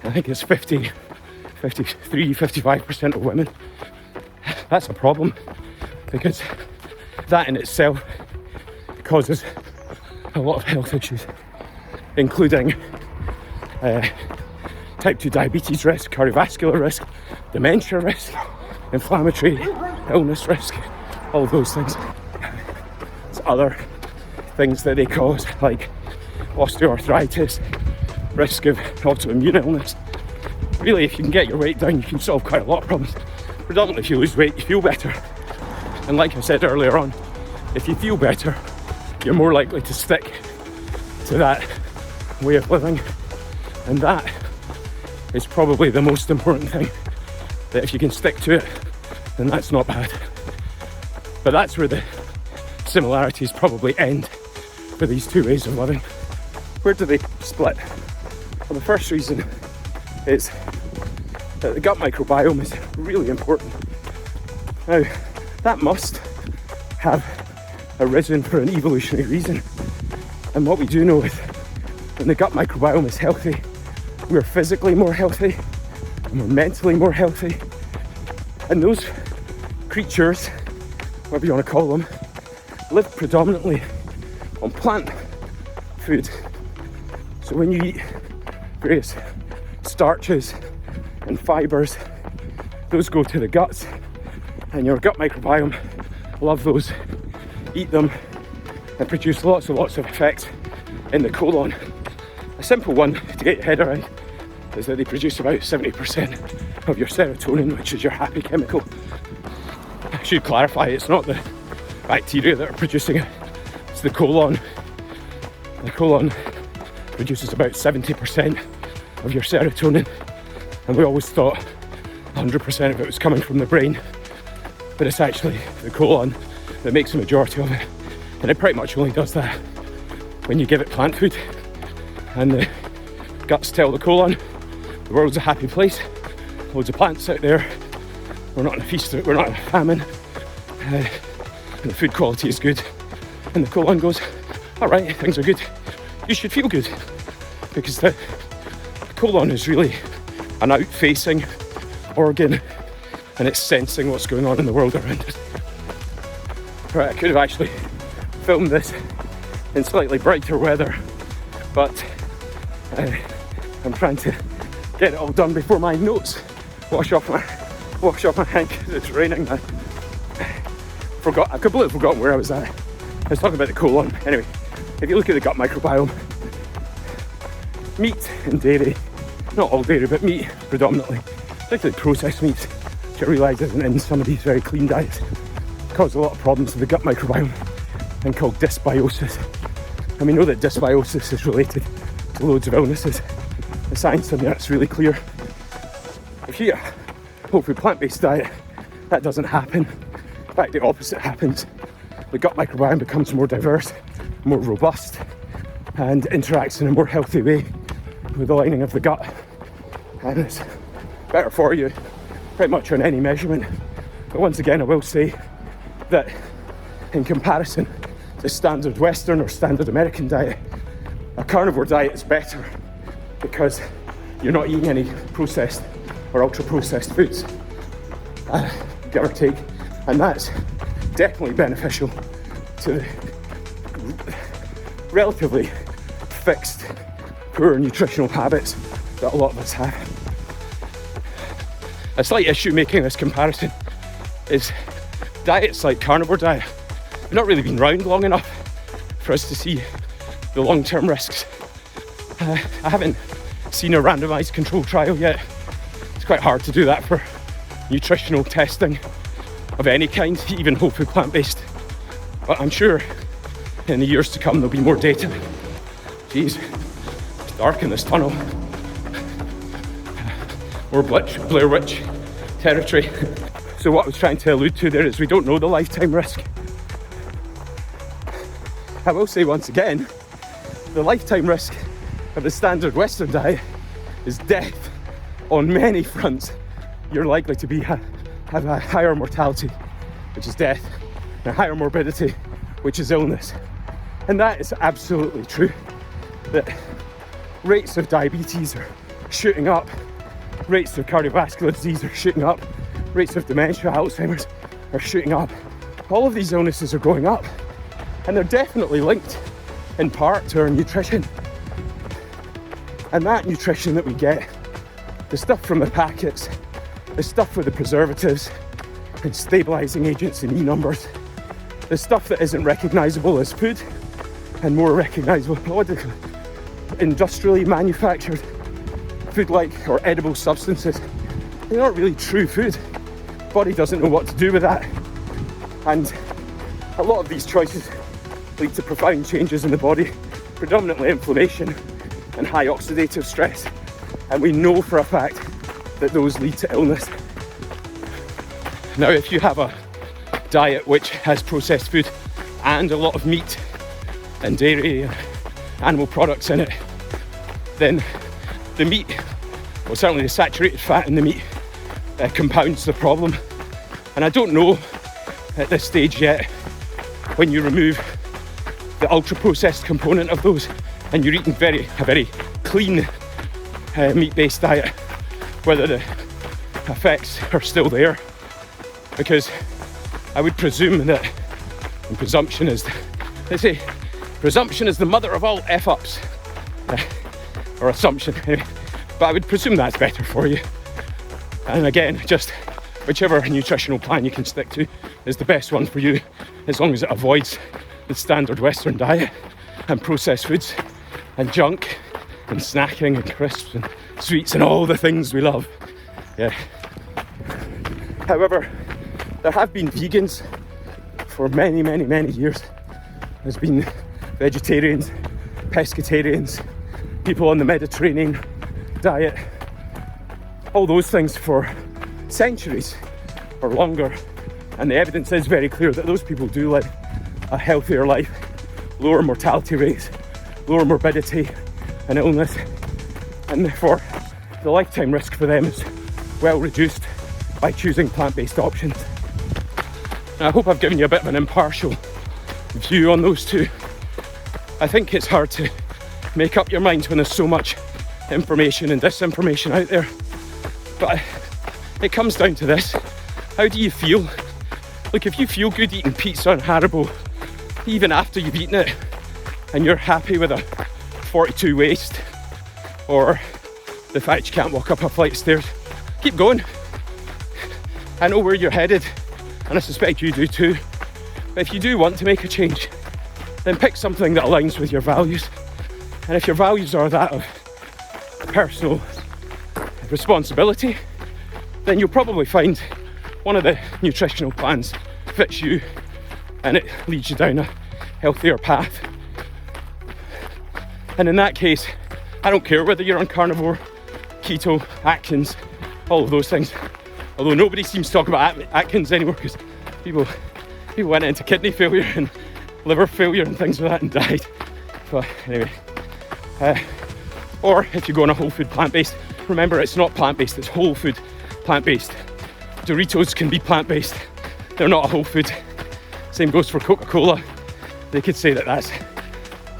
I think it's 53, 55% of women. That's a problem, because that in itself causes a lot of health issues, including type 2 diabetes risk, cardiovascular risk, dementia risk, inflammatory illness risk, all of those things. There's other things that they cause, like osteoarthritis, risk of autoimmune illness. Really, if you can get your weight down, you can solve quite a lot of problems. Predominantly, if you lose weight, you feel better. And like I said earlier on, if you feel better, you're more likely to stick to that way of living. And that is probably the most important thing, that if you can stick to it, then that's not bad. But that's where the similarities probably end for these two ways of living. Where do they split? Well, the first reason is that the gut microbiome is really important. Now, that must have arisen for an evolutionary reason. And what we do know is when the gut microbiome is healthy, we're physically more healthy and we're mentally more healthy. And those creatures, whatever you want to call them, live predominantly on plant food. So when you eat various starches and fibres, those go to the guts, and your gut microbiome love those, eat them, and produce lots and lots of effects in the colon. A simple one to get your head around is that they produce about 70% of your serotonin, which is your happy chemical. I should clarify, it's not the bacteria that are producing it, it's the colon. The colon produces about 70% of your serotonin, and we always thought 100% of it was coming from the brain, but it's actually the colon that makes the majority of it, and it pretty much only does that when you give it plant food. And the guts tell the colon, the world's a happy place, loads of plants out there, we're not in a feast, we're not in a famine, and the food quality is good. And the colon goes, alright, things are good, you should feel good, because the colon is really an out-facing organ, and it's sensing what's going on in the world around us. Right, I could have actually filmed this in slightly brighter weather, but I'm trying to get it all done before my notes wash off my hand because it's raining now. I completely forgotten where I was at. I was talking about the colon. Anyway, if you look at the gut microbiome, meat and dairy, not all dairy, but meat predominantly, particularly processed meats, which I realise isn't in some of these very clean diets, cause a lot of problems to the gut microbiome, and called dysbiosis. And we know that dysbiosis is related to loads of illnesses. The science on that's really clear. If you eat a whole food plant-based diet, that doesn't happen. In fact, the opposite happens. The gut microbiome becomes more diverse, more robust and interacts in a more healthy way with the lining of the gut, and it's better for you pretty much on any measurement. But once again, I will say that in comparison to standard Western or standard American diet, a carnivore diet is better because you're not eating any processed or ultra processed foods, give or take, and that's definitely beneficial to the relatively fixed, poor nutritional habits that a lot of us have. A slight issue making this comparison is diets like carnivore diet have not really been around long enough for us to see the long-term risks. I haven't seen a randomised control trial yet. It's quite hard to do that for nutritional testing of any kind, even whole food plant-based. But I'm sure in the years to come there'll be more data. Jeez, it's dark in this tunnel. More Blair Witch territory. So what I was trying to allude to there is we don't know the lifetime risk. I will say once again, the lifetime risk of the standard Western diet is death. On many fronts, you're likely to have a higher mortality, which is death, and a higher morbidity, which is illness. And that is absolutely true, that rates of diabetes are shooting up, rates of cardiovascular disease are shooting up, rates of dementia, Alzheimer's are shooting up. All of these illnesses are going up, and they're definitely linked in part to our nutrition. And that nutrition that we get, the stuff from the packets, the stuff with the preservatives and stabilising agents and E numbers, the stuff that isn't recognisable as food and more recognisable, industrially manufactured food-like or edible substances, they're not really true food. The body doesn't know what to do with that. And a lot of these choices lead to profound changes in the body, predominantly inflammation and high oxidative stress. And we know for a fact that those lead to illness. Now, if you have a diet which has processed food and a lot of meat and dairy and animal products in it, then the meat, well, certainly the saturated fat in the meat, compounds the problem. And I don't know at this stage yet, when you remove the ultra processed component of those and you're eating a very clean meat-based diet, whether the effects are still there. Because I would presume that, and presumption is, they say, presumption is the mother of all F-ups, or assumption, anyway. But I would presume that's better for you. And again, just whichever nutritional plan you can stick to is the best one for you, as long as it avoids the standard Western diet and processed foods and junk and snacking and crisps and sweets and all the things we love. Yeah. However, there have been vegans for many, many, many years. There's been vegetarians, pescatarians, people on the Mediterranean diet, all those things for centuries or longer. And the evidence is very clear that those people do live a healthier life, lower mortality rates, lower morbidity and illness, and therefore the lifetime risk for them is well reduced by choosing plant-based options. And I hope I've given you a bit of an impartial view on those two. I think it's hard to make up your mind when there's so much information and disinformation out there. But it comes down to this. How do you feel? Look, if you feel good eating pizza and Haribo, even after you've eaten it, and you're happy with a 42 waist, or the fact you can't walk up a flight of stairs, keep going. I know where you're headed, and I suspect you do too. But if you do want to make a change, then pick something that aligns with your values. And if your values are that of personal responsibility, then you'll probably find one of the nutritional plans fits you and it leads you down a healthier path. And in that case, I don't care whether you're on carnivore, keto, Atkins, all of those things. Although nobody seems to talk about Atkins anymore because people went into kidney failure liver failure and things like that and died. But anyway, or if you go on a whole food plant-based, remember it's not plant-based, it's whole food plant-based. Doritos can be plant-based, they're not a whole food. Same goes for Coca-Cola. They could say that that's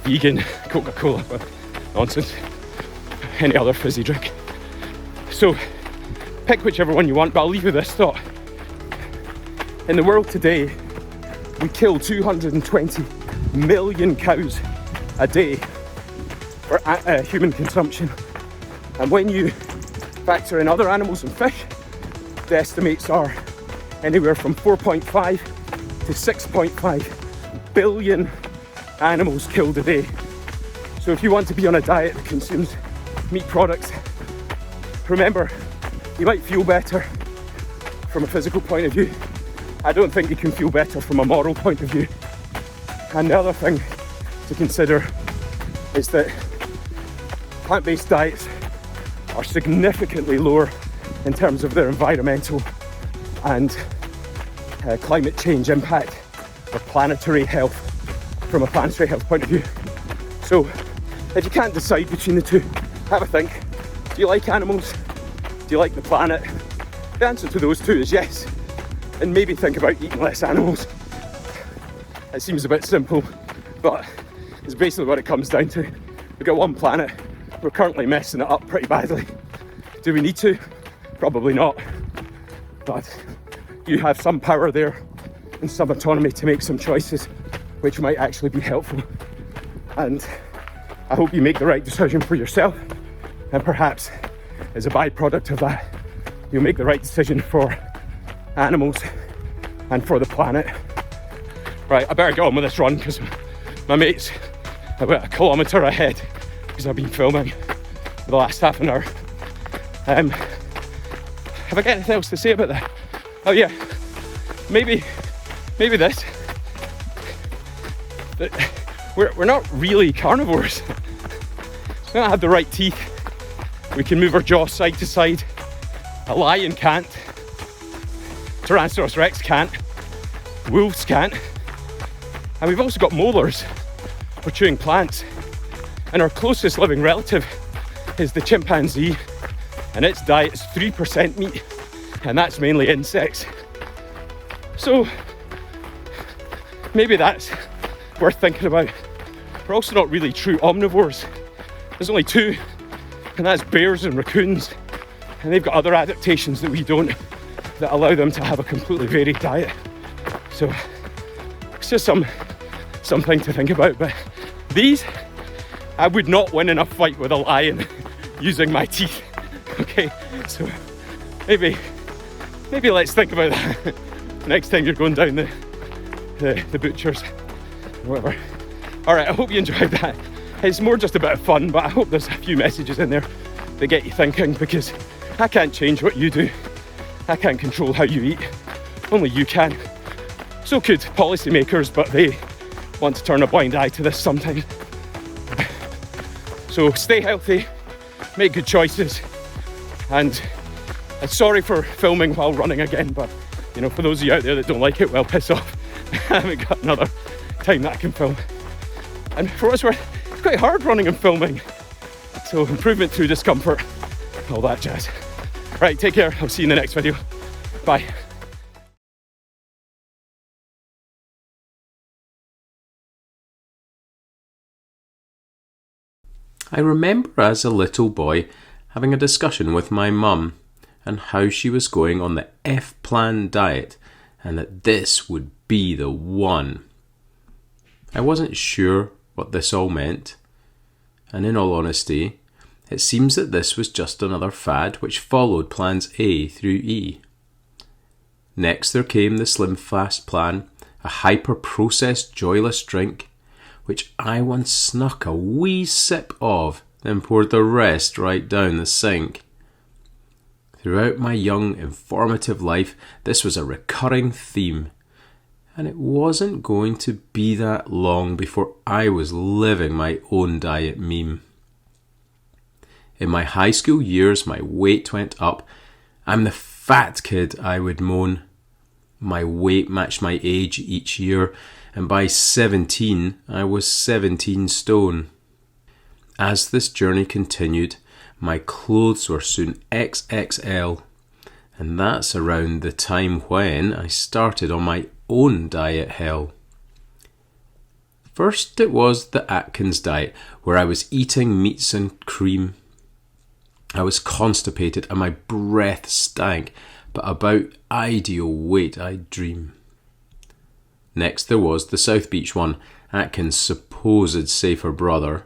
vegan Coca-Cola, but nonsense. Any other fizzy drink. So pick whichever one you want, but I'll leave you this thought. In the world today, we kill 220 million cows a day for human consumption. And when you factor in other animals and fish, the estimates are anywhere from 4.5 to 6.5 billion animals killed a day. So if you want to be on a diet that consumes meat products, remember, you might feel better from a physical point of view. I don't think you can feel better from a moral point of view. And the other thing to consider is that plant-based diets are significantly lower in terms of their environmental and climate change impact or planetary health from a planetary health point of view. So if you can't decide between the two, have a think. Do you like animals? Do you like the planet? The answer to those two is yes. And maybe think about eating less animals. It seems a bit simple, but it's basically what it comes down to. We've got one planet, we're currently messing it up pretty badly. Do we need to? Probably not. But you have some power there and some autonomy to make some choices which might actually be helpful. And I hope you make the right decision for yourself, and perhaps as a byproduct of that, you'll make the right decision for animals and for the planet. Right, I better get on with this run because my mate's about 1 kilometre ahead because I've been filming for the last half an hour. Have I got anything else to say about that? Oh yeah, maybe this. We're not really carnivores. We don't have the right teeth. We can move our jaw side to side. A lion can't. Tyrannosaurus Rex can't. Wolves can't. And we've also got molars for chewing plants. And our closest living relative is the chimpanzee, and its diet is 3% meat, and that's mainly insects. So maybe that's worth thinking about. We're also not really true omnivores. There's only two, and that's bears and raccoons, and they've got other adaptations that we don't, that allow them to have a completely varied diet. So it's just something to think about. But these, I would not win in a fight with a lion using my teeth. Okay, so maybe let's think about that next time you're going down the butchers, whatever. All right, I hope you enjoyed that. It's more just a bit of fun, but I hope there's a few messages in there that get you thinking, because I can't change what you do. I can't control how you eat. Only you can. So could policymakers, but they want to turn a blind eye to this sometimes. So stay healthy, make good choices, and sorry for filming while running again, but you know, for those of you out there that don't like it, well, piss off. I haven't got another time that I can film. And for what it's worth, it's quite hard running and filming. So improvement through discomfort, all that jazz. Right, take care. I'll see you in the next video. Bye. I remember as a little boy having a discussion with my mum and how she was going on the F-plan diet and that this would be the one. I wasn't sure what this all meant, and in all honesty, it seems that this was just another fad which followed plans A through E. Next there came the Slim Fast plan, a hyper-processed joyless drink, which I once snuck a wee sip of, then poured the rest right down the sink. Throughout my young, informative life, this was a recurring theme, and it wasn't going to be that long before I was living my own diet meme. In my high school years, my weight went up. I'm the fat kid, I would moan. My weight matched my age each year, and by 17 I was 17 stone. As this journey continued, my clothes were soon XXL, and that's around the time when I started on my own diet hell. First it was the Atkins diet, where I was eating meats and cream. I was constipated and my breath stank, but about ideal weight I'd dream. Next there was the South Beach one, Atkins' supposed safer brother.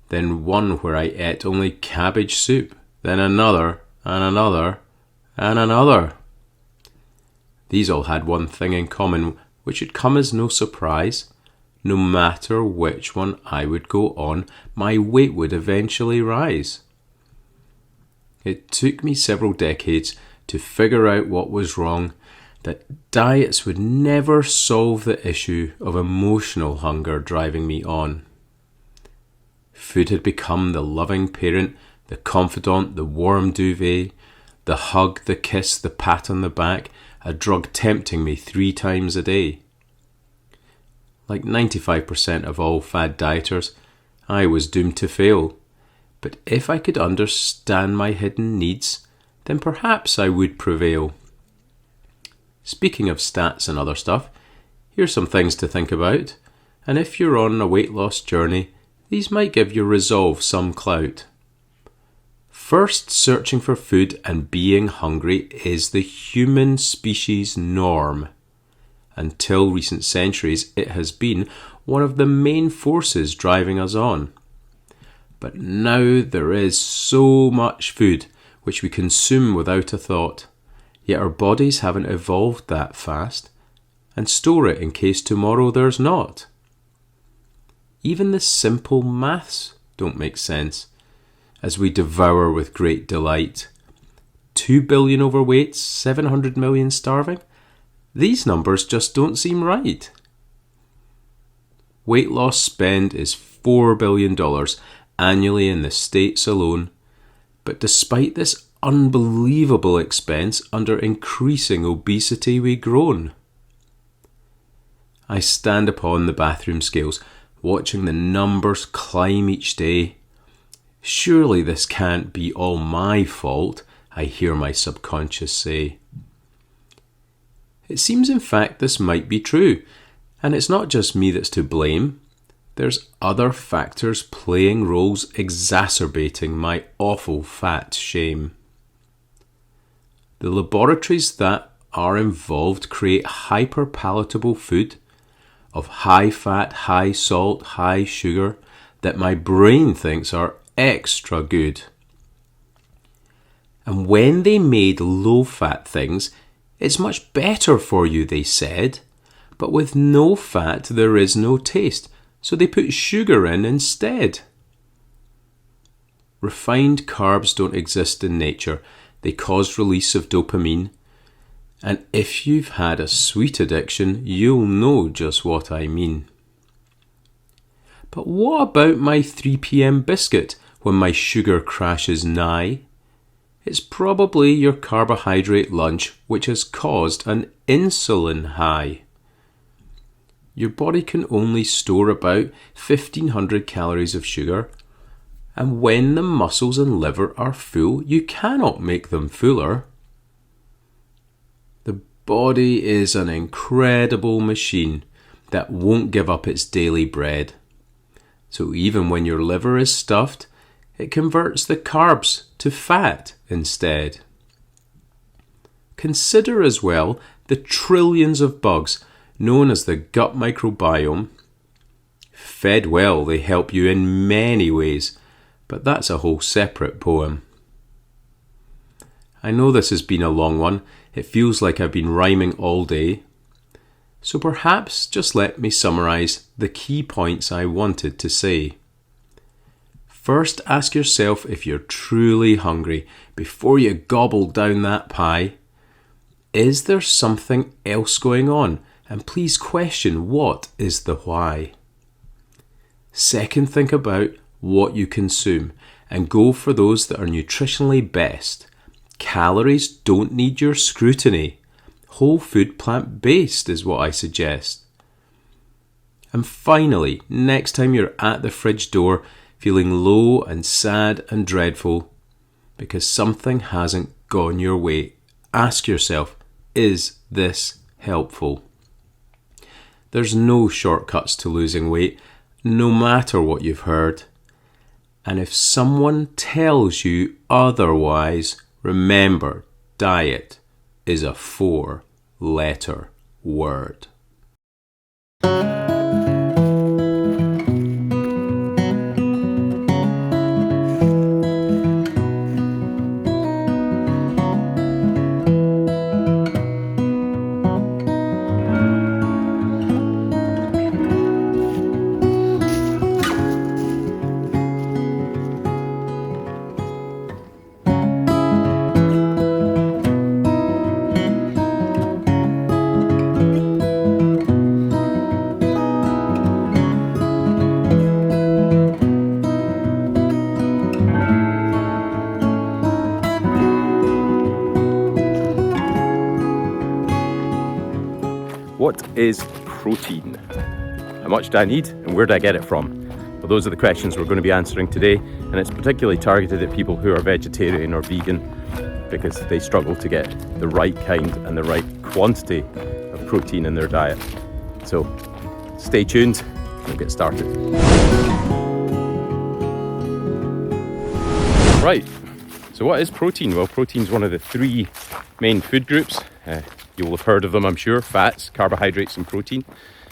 Then one where I ate only cabbage soup, then another, and another, and another. These all had one thing in common, which should come as no surprise. No matter which one I would go on, my weight would eventually rise. It took me several decades to figure out what was wrong, that diets would never solve the issue of emotional hunger driving me on. Food had become the loving parent, the confidant, the warm duvet, the hug, the kiss, the pat on the back, a drug tempting me 3 times a day. Like 95% of all fad dieters, I was doomed to fail. But if I could understand my hidden needs, then perhaps I would prevail. Speaking of stats and other stuff, here's some things to think about. And if you're on a weight loss journey, these might give your resolve some clout. First, searching for food and being hungry is the human species norm. Until recent centuries, it has been one of the main forces driving us on. But now there is so much food which we consume without a thought, yet our bodies haven't evolved that fast and store it in case tomorrow there's not. Even the simple maths don't make sense as we devour with great delight. 2 billion overweight, 700 million starving? These numbers just don't seem right. Weight loss spend is $4 billion annually in the States alone, but despite this unbelievable expense, under increasing obesity we groan. I stand upon the bathroom scales, watching the numbers climb each day. Surely this can't be all my fault, I hear my subconscious say. It seems in fact this might be true, and it's not just me that's to blame. There's other factors playing roles exacerbating my awful fat shame. The laboratories that are involved create hyper-palatable food of high fat, high salt, high sugar that my brain thinks are extra good. And when they made low-fat things, it's much better for you, they said. But with no fat, there is no taste, so they put sugar in instead. Refined carbs don't exist in nature. They cause release of dopamine. And if you've had a sweet addiction, you'll know just what I mean. But what about my 3 p.m. biscuit when my sugar crashes nigh? It's probably your carbohydrate lunch which has caused an insulin high. Your body can only store about 1,500 calories of sugar, and when the muscles and liver are full, you cannot make them fuller. The body is an incredible machine that won't give up its daily bread. So even when your liver is stuffed, it converts the carbs to fat instead. Consider as well the trillions of bugs known as the gut microbiome. Fed well, they help you in many ways, but that's a whole separate poem. I know this has been a long one. It feels like I've been rhyming all day. So perhaps just let me summarize the key points I wanted to say. First, ask yourself if you're truly hungry before you gobble down that pie. Is there something else going on? And please question, what is the why? Second, think about what you consume and go for those that are nutritionally best. Calories don't need your scrutiny. Whole food, plant-based is what I suggest. And finally, next time you're at the fridge door feeling low and sad and dreadful because something hasn't gone your way, ask yourself, is this helpful? There's no shortcuts to losing weight, no matter what you've heard. And if someone tells you otherwise, remember, diet is a 4-letter word. What is protein? How much do I need and where do I get it from? Well, those are the questions we're going to be answering today, and it's particularly targeted at people who are vegetarian or vegan because they struggle to get the right kind and the right quantity of protein in their diet. So stay tuned, we'll get started. Right, so what is protein? Well, protein is one of the 3 main food groups. You will have heard of them, I'm sure: fats, carbohydrates and protein.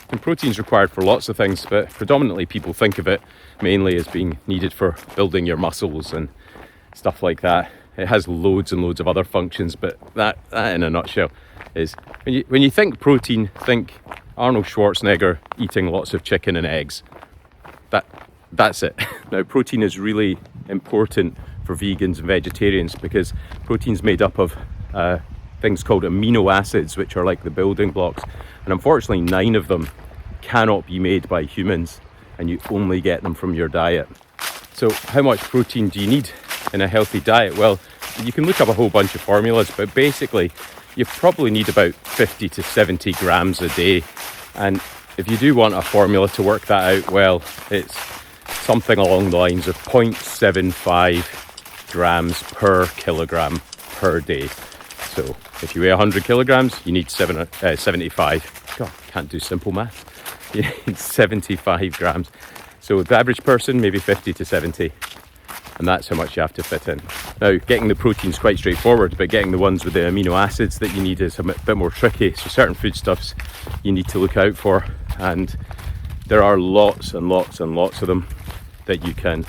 And protein is required for lots of things, but predominantly people think of it mainly as being needed for building your muscles and stuff like that. It has loads and loads of other functions, but that in a nutshell is, when you think protein, think Arnold Schwarzenegger eating lots of chicken and eggs. That's it. Now, protein is really important for vegans and vegetarians because protein's made up of things called amino acids, which are like the building blocks, and unfortunately 9 of them cannot be made by humans, and you only get them from your diet. So how much protein do you need in a healthy diet? Well, you can look up a whole bunch of formulas, but basically you probably need about 50 to 70 grams a day. And if you do want a formula to work that out, well, it's something along the lines of 0.75 grams per kilogram per day. So if you weigh 100 kilograms, you need 75. God, can't do simple math. You need 75 grams. So the average person, maybe 50 to 70. And that's how much you have to fit in. Now, getting the protein's quite straightforward, but getting the ones with the amino acids that you need is a bit more tricky. So certain foodstuffs you need to look out for. And there are lots and lots and lots of them that you can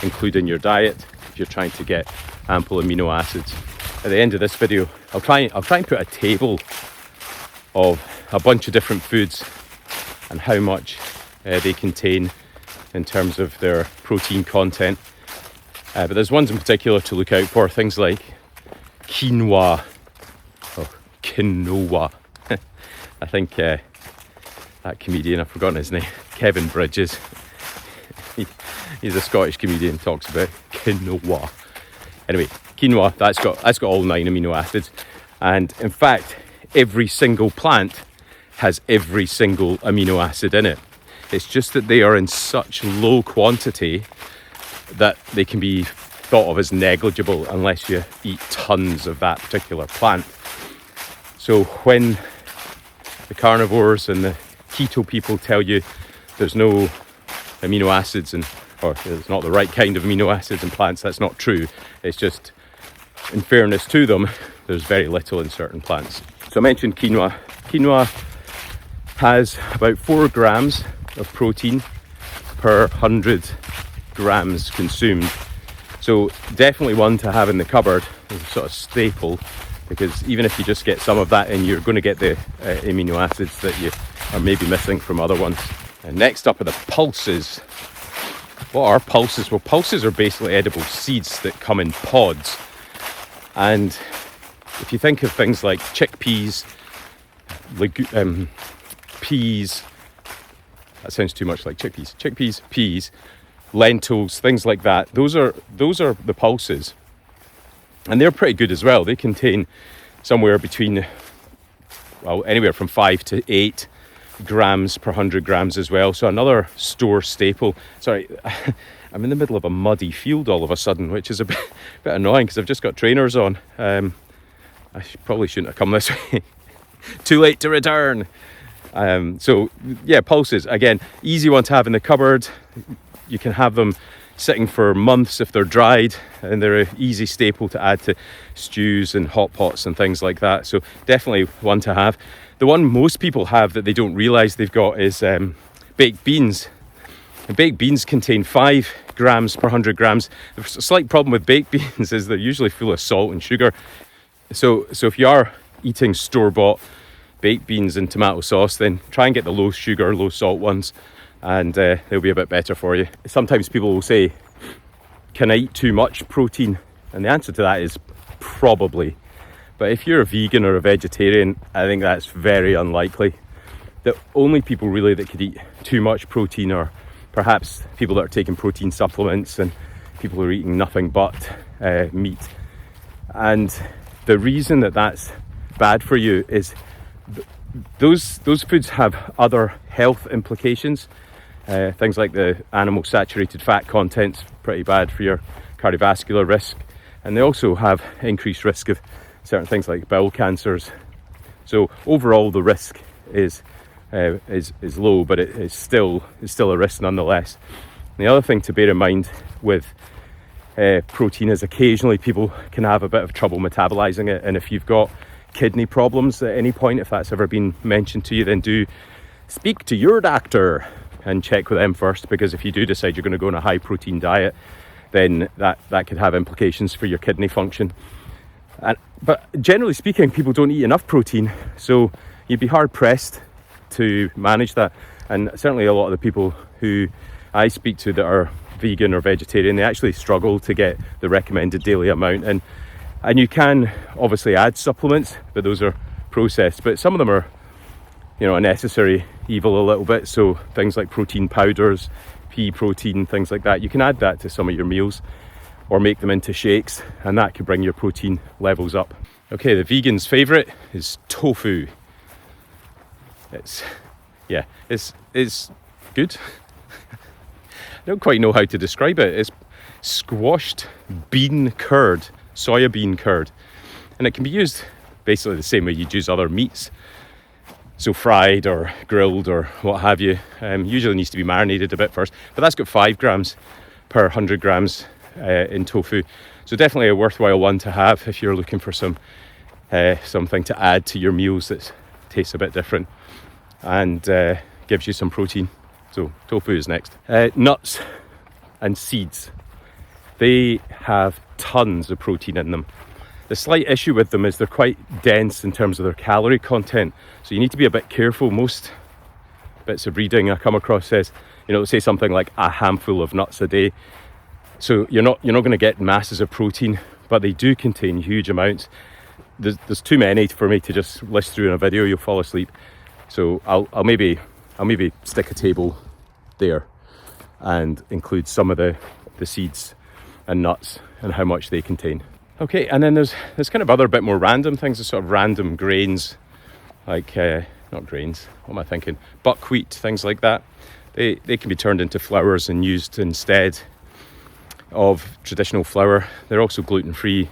include in your diet if you're trying to get ample amino acids. At the end of this video, I'll try and put a table of a bunch of different foods and how much they contain in terms of their protein content. But there's ones in particular to look out for, things like quinoa. I think that comedian, I've forgotten his name, Kevin Bridges, he's a Scottish comedian, talks about quinoa. Anyway, quinoa, that's got all 9 amino acids, and in fact every single plant has every single amino acid in it. It's just that they are in such low quantity that they can be thought of as negligible unless you eat tons of that particular plant. So when the carnivores and the keto people tell you there's no amino acids or there's not the right kind of amino acids in plants, that's not true. It's just, in fairness to them, there's very little in certain plants. So I mentioned quinoa. Quinoa has about 4 grams of protein per 100 grams consumed. So definitely one to have in the cupboard as a sort of staple, because even if you just get some of that in, you're going to get the amino acids that you are maybe missing from other ones. And next up are the pulses. What are pulses? Well, pulses are basically edible seeds that come in pods. And if you think of things like chickpeas, peas, that sounds too much like chickpeas. Chickpeas, peas, lentils, things like that. Those are the pulses. And they're pretty good as well. They contain somewhere between, well, anywhere from 5 to 8 grams per 100 grams as well. So another store staple. Sorry, I'm in the middle of a muddy field all of a sudden, which is a bit annoying because I've just got trainers on. I probably shouldn't have come this way. Too late to return. So yeah, pulses, again, easy one to have in the cupboard. You can have them sitting for months if they're dried, and they're an easy staple to add to stews and hot pots and things like that. So definitely one to have. The one most people have that they don't realise they've got is baked beans. And baked beans contain 5 grams per 100 grams. The slight problem with baked beans is they're usually full of salt and sugar. So if you are eating store-bought baked beans and tomato sauce, then try and get the low sugar, low salt ones, and they'll be a bit better for you. Sometimes people will say, can I eat too much protein? And the answer to that is probably. But if you're a vegan or a vegetarian, I think that's very unlikely. The only people really that could eat too much protein are perhaps people that are taking protein supplements and people who are eating nothing but meat. And the reason that that's bad for you is those foods have other health implications. Things like the animal saturated fat content's pretty bad for your cardiovascular risk, and they also have increased risk of certain things like bowel cancers. So overall the risk is low, but it is still a risk nonetheless. And the other thing to bear in mind with protein is occasionally people can have a bit of trouble metabolizing it, and if you've got kidney problems at any point, if that's ever been mentioned to you, then do speak to your doctor and check with them first, because if you do decide you're going to go on a high protein diet, then that could have implications for your kidney function. But generally speaking, people don't eat enough protein, so you'd be hard pressed to manage that. And certainly a lot of the people who I speak to that are vegan or vegetarian, they actually struggle to get the recommended daily amount. And you can obviously add supplements, but those are processed. But some of them are, a necessary evil a little bit. So things like protein powders, pea protein, things like that. You can add that to some of your meals or make them into shakes, and that could bring your protein levels up. Okay, the vegan's favourite is tofu. It's good. I don't quite know how to describe it. It's squashed bean curd, soya bean curd, and it can be used basically the same way you'd use other meats, so fried or grilled or what have you. Usually needs to be marinated a bit first, but that's got 5 grams per 100 grams in tofu, so definitely a worthwhile one to have if you're looking for something to add to your meals that tastes a bit different and gives you some protein. So tofu is next. Nuts and seeds, they have tons of protein in them. The slight issue with them is they're quite dense in terms of their calorie content, so you need to be a bit careful. Most bits of reading I come across says, say something like a handful of nuts a day. So you're not going to get masses of protein, but they do contain huge amounts. There's too many for me to just list through in a video. You'll fall asleep. So I'll maybe stick a table there and include some of the seeds and nuts and how much they contain. Okay, and then there's kind of other bit more random things, the sort of random grains, like not grains, what am I thinking? Buckwheat, things like that. They can be turned into flours and used instead of traditional flour. They're also gluten-free,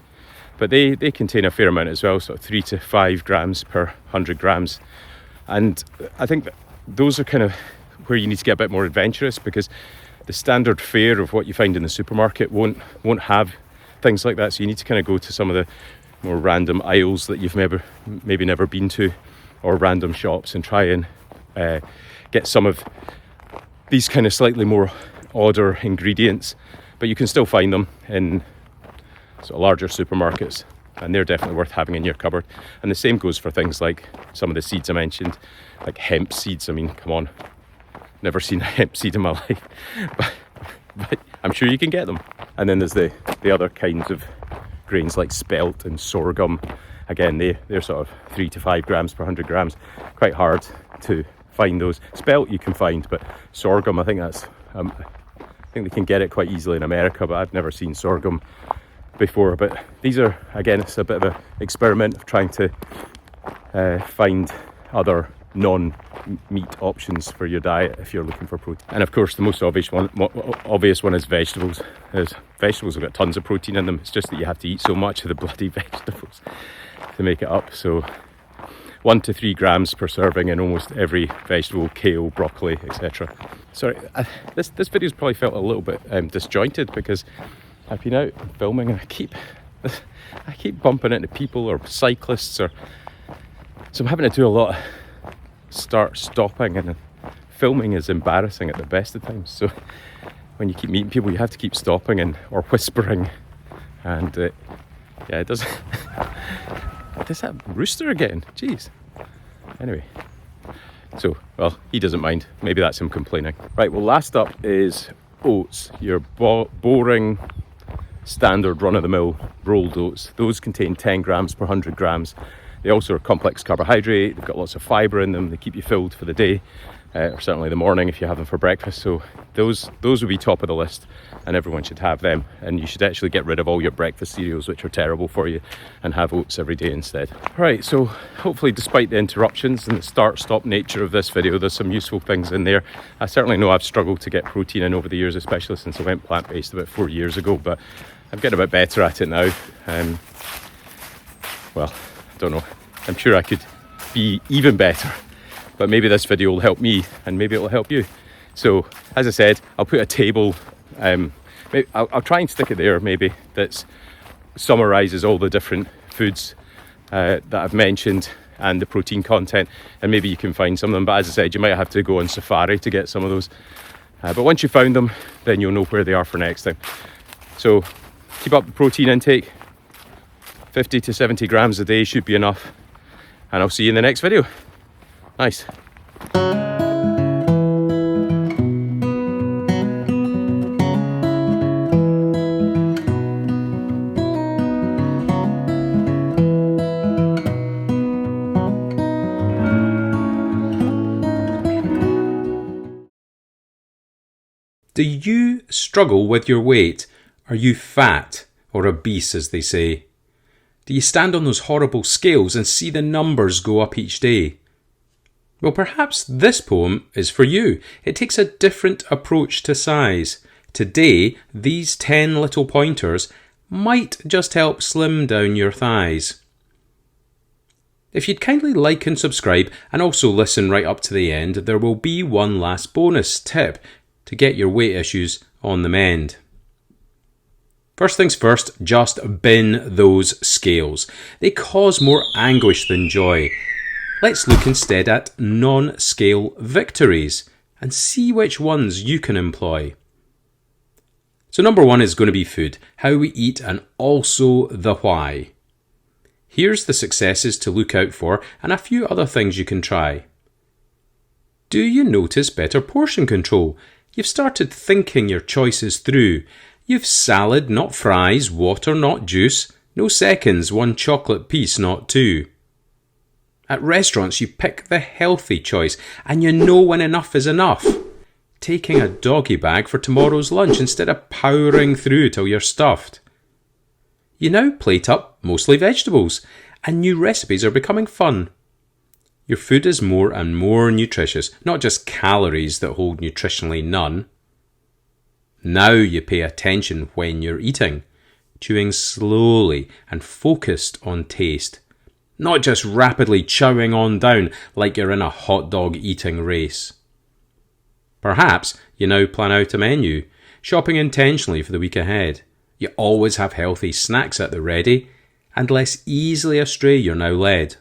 but they contain a fair amount as well, sort of 3 to 5 grams per 100 grams. And I think that those are kind of where you need to get a bit more adventurous, because the standard fare of what you find in the supermarket won't have things like that. So you need to kind of go to some of the more random aisles that you've maybe never been to, or random shops, and try and get some of these kind of slightly more odder ingredients. But you can still find them in sort of larger supermarkets, and they're definitely worth having in your cupboard. And the same goes for things like some of the seeds I mentioned, like hemp seeds. I mean, come on, never seen a hemp seed in my life, but I'm sure you can get them. And then there's the other kinds of grains like spelt and sorghum. Again, they're sort of 3 to 5 grams per 100 grams. Quite hard to find those. Spelt you can find, but sorghum, I think they can get it quite easily in America, but I've never seen sorghum before. But these are, again, it's a bit of an experiment of trying to find other meat options for your diet if you're looking for protein. And of course, the most obvious one is vegetables. Vegetables have got tons of protein in them. It's just that you have to eat so much of the bloody vegetables to make it up. So 1 to 3 grams per serving in almost every vegetable, kale, broccoli, etc. Sorry, this video's probably felt a little bit disjointed because I've been out filming and I keep bumping into people or cyclists, so I'm having to do a lot of stopping, and filming is embarrassing at the best of times. So when you keep meeting people, you have to keep stopping or whispering, and it does. Does that rooster again? Jeez. Anyway, so, well, he doesn't mind. Maybe that's him complaining. Right, well, last up is oats. Your boring, standard run-of-the-mill rolled oats. Those contain 10 grams per 100 grams. They also are complex carbohydrate. They've got lots of fibre in them. They keep you filled for the day, or certainly the morning if you have them for breakfast. So those would be top of the list, and everyone should have them. And you should actually get rid of all your breakfast cereals, which are terrible for you, and have oats every day instead. Right, so hopefully, despite the interruptions and the start-stop nature of this video, there's some useful things in there. I certainly know I've struggled to get protein in over the years, especially since I went plant-based about 4 years ago, but I'm getting a bit better at it now. Well, I don't know. I'm sure I could be even better, but maybe this video will help me, and maybe it'll help you. So, as I said, I'll put a table. I'll try and stick it there, maybe, that summarises all the different foods that I've mentioned and the protein content, and maybe you can find some of them. But as I said, you might have to go on safari to get some of those. But once you've found them, then you'll know where they are for next time. So keep up the protein intake. 50 to 70 grams a day should be enough. And I'll see you in the next video. Nice. Do you struggle with your weight? Are you fat or obese, as they say? Do you stand on those horrible scales and see the numbers go up each day? Well, perhaps this poem is for you. It takes a different approach to size. Today, these 10 little pointers might just help slim down your thighs. If you'd kindly like and subscribe, and also listen right up to the end, there will be one last bonus tip to get your weight issues on the mend. First things first, just bin those scales. They cause more anguish than joy. Let's look instead at non-scale victories and see which ones you can employ. So number one is going to be food, how we eat, and also the why. Here's the successes to look out for and a few other things you can try. Do you notice better portion control? You've started thinking your choices through. You've salad, not fries, water, not juice, no seconds, one chocolate piece, not two. At restaurants, you pick the healthy choice, and you know when enough is enough. Taking a doggy bag for tomorrow's lunch instead of powering through till you're stuffed. You now plate up mostly vegetables, and new recipes are becoming fun. Your food is more and more nutritious, not just calories that hold nutritionally none. Now you pay attention when you're eating, chewing slowly and focused on taste, not just rapidly chowing on down like you're in a hot dog eating race. Perhaps you now plan out a menu, shopping intentionally for the week ahead. You always have healthy snacks at the ready, and less easily astray you're now led.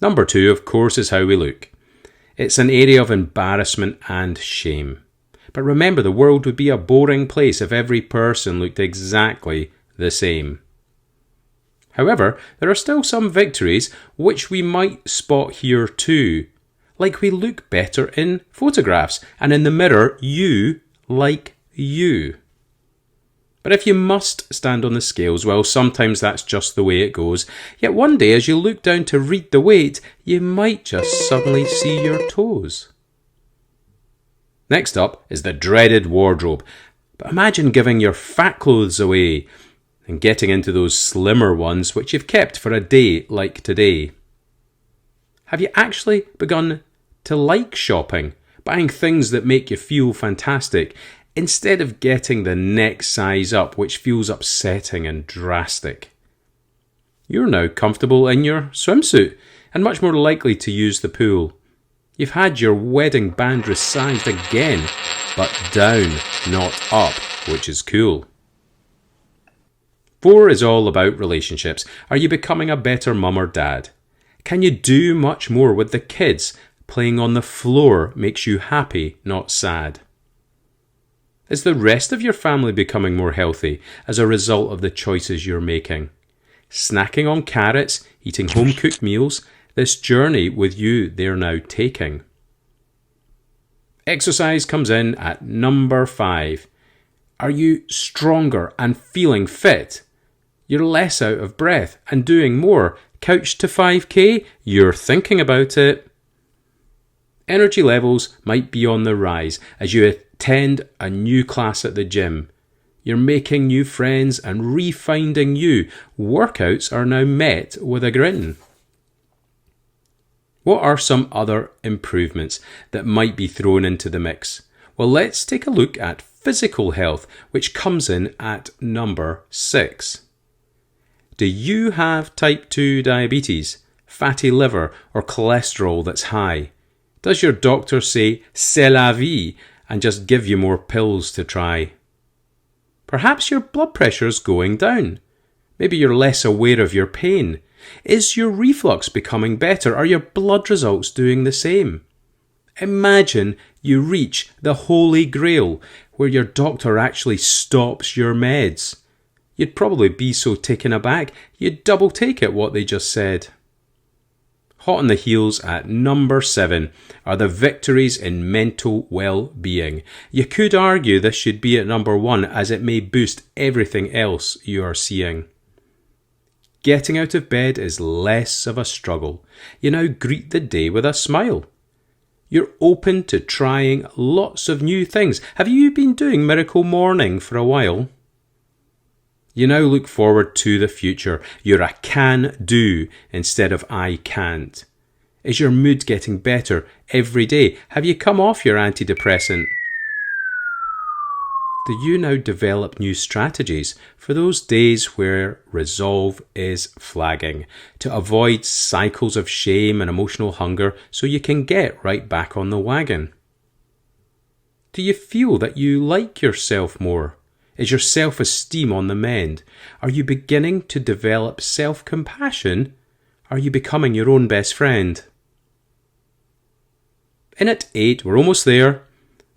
Number two, of course, is how we look. It's an area of embarrassment and shame. But remember, the world would be a boring place if every person looked exactly the same. However, there are still some victories which we might spot here too. Like we look better in photographs, and in the mirror, you like you. But if you must stand on the scales, well, sometimes that's just the way it goes. Yet one day, as you look down to read the weight, you might just suddenly see your toes. Next up is the dreaded wardrobe. But imagine giving your fat clothes away and getting into those slimmer ones which you've kept for a day like today. Have you actually begun to like shopping, buying things that make you feel fantastic, instead of getting the next size up, which feels upsetting and drastic? You're now comfortable in your swimsuit and much more likely to use the pool. You've had your wedding band resized again, but down, not up, which is cool. 4 is all about relationships. Are you becoming a better mum or dad? Can you do much more with the kids? Playing on the floor makes you happy, not sad. Is the rest of your family becoming more healthy as a result of the choices you're making? Snacking on carrots, eating home-cooked meals, this journey with you they're now taking. Exercise comes in at number 5. Are you stronger and feeling fit? You're less out of breath and doing more. Couch to 5K? You're thinking about it. Energy levels might be on the rise as you attend a new class at the gym. You're making new friends and refinding you. Workouts are now met with a grin. What are some other improvements that might be thrown into the mix? Well, let's take a look at physical health, which comes in at number 6. Do you have type 2 diabetes, fatty liver, or cholesterol that's high? Does your doctor say c'est la vie and just give you more pills to try? Perhaps your blood pressure is going down. Maybe you're less aware of your pain. Is your reflux becoming better? Are your blood results doing the same? Imagine you reach the Holy Grail where your doctor actually stops your meds. You'd probably be so taken aback you'd double take at what they just said. Hot on the heels at number 7 are the victories in mental well-being. You could argue this should be at number 1 as it may boost everything else you are seeing. Getting out of bed is less of a struggle. You now greet the day with a smile. You're open to trying lots of new things. Have you been doing Miracle Morning for a while? You now look forward to the future. You're a can-do instead of I can't. Is your mood getting better every day? Have you come off your antidepressant? Do you now develop new strategies for those days where resolve is flagging to avoid cycles of shame and emotional hunger so you can get right back on the wagon? Do you feel that you like yourself more? Is your self-esteem on the mend? Are you beginning to develop self-compassion? Are you becoming your own best friend? In at 8, we're almost there,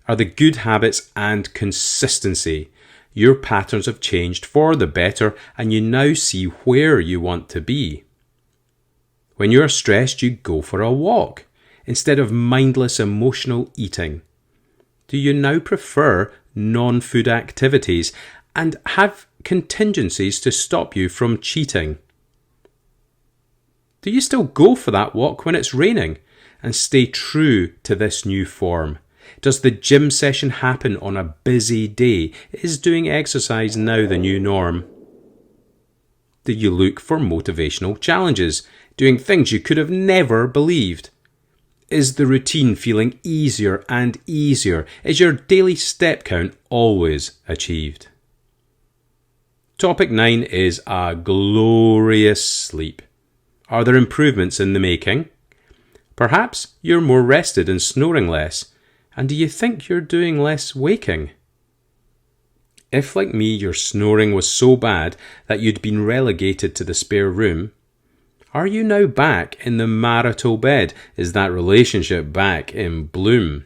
are the good habits and consistency. Your patterns have changed for the better and you now see where you want to be. When you're stressed, you go for a walk instead of mindless emotional eating. Do you now prefer non-food activities and have contingencies to stop you from cheating? Do you still go for that walk when it's raining and stay true to this new form? Does the gym session happen on a busy day? Is doing exercise now the new norm? Do you look for motivational challenges, doing things you could have never believed? Is the routine feeling easier and easier? Is your daily step count always achieved? Topic 9 is a glorious sleep. Are there improvements in the making? Perhaps you're more rested and snoring less. And do you think you're doing less waking? If, like me, your snoring was so bad that you'd been relegated to the spare room, are you now back in the marital bed? Is that relationship back in bloom?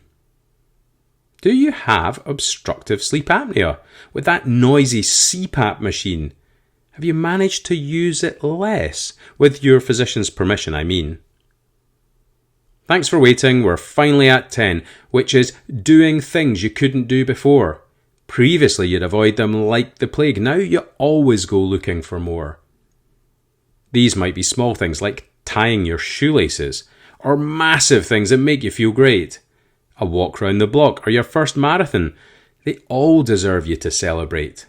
Do you have obstructive sleep apnea with that noisy CPAP machine? Have you managed to use it less? With your physician's permission, I mean. Thanks for waiting. We're finally at 10, which is doing things you couldn't do before. Previously, you'd avoid them like the plague. Now you always go looking for more. These might be small things like tying your shoelaces, or massive things that make you feel great. A walk round the block or your first marathon. They all deserve you to celebrate.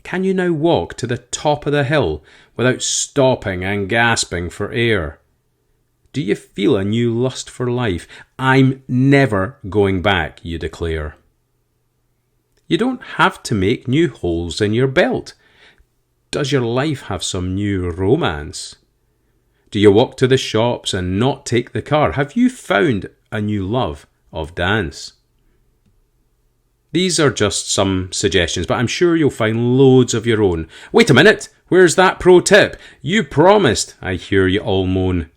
Can you now walk to the top of the hill without stopping and gasping for air? Do you feel a new lust for life? I'm never going back, you declare. You don't have to make new holes in your belt. Does your life have some new romance? Do you walk to the shops and not take the car? Have you found a new love of dance? These are just some suggestions, but I'm sure you'll find loads of your own. Wait a minute, where's that pro tip? You promised, I hear you all moan.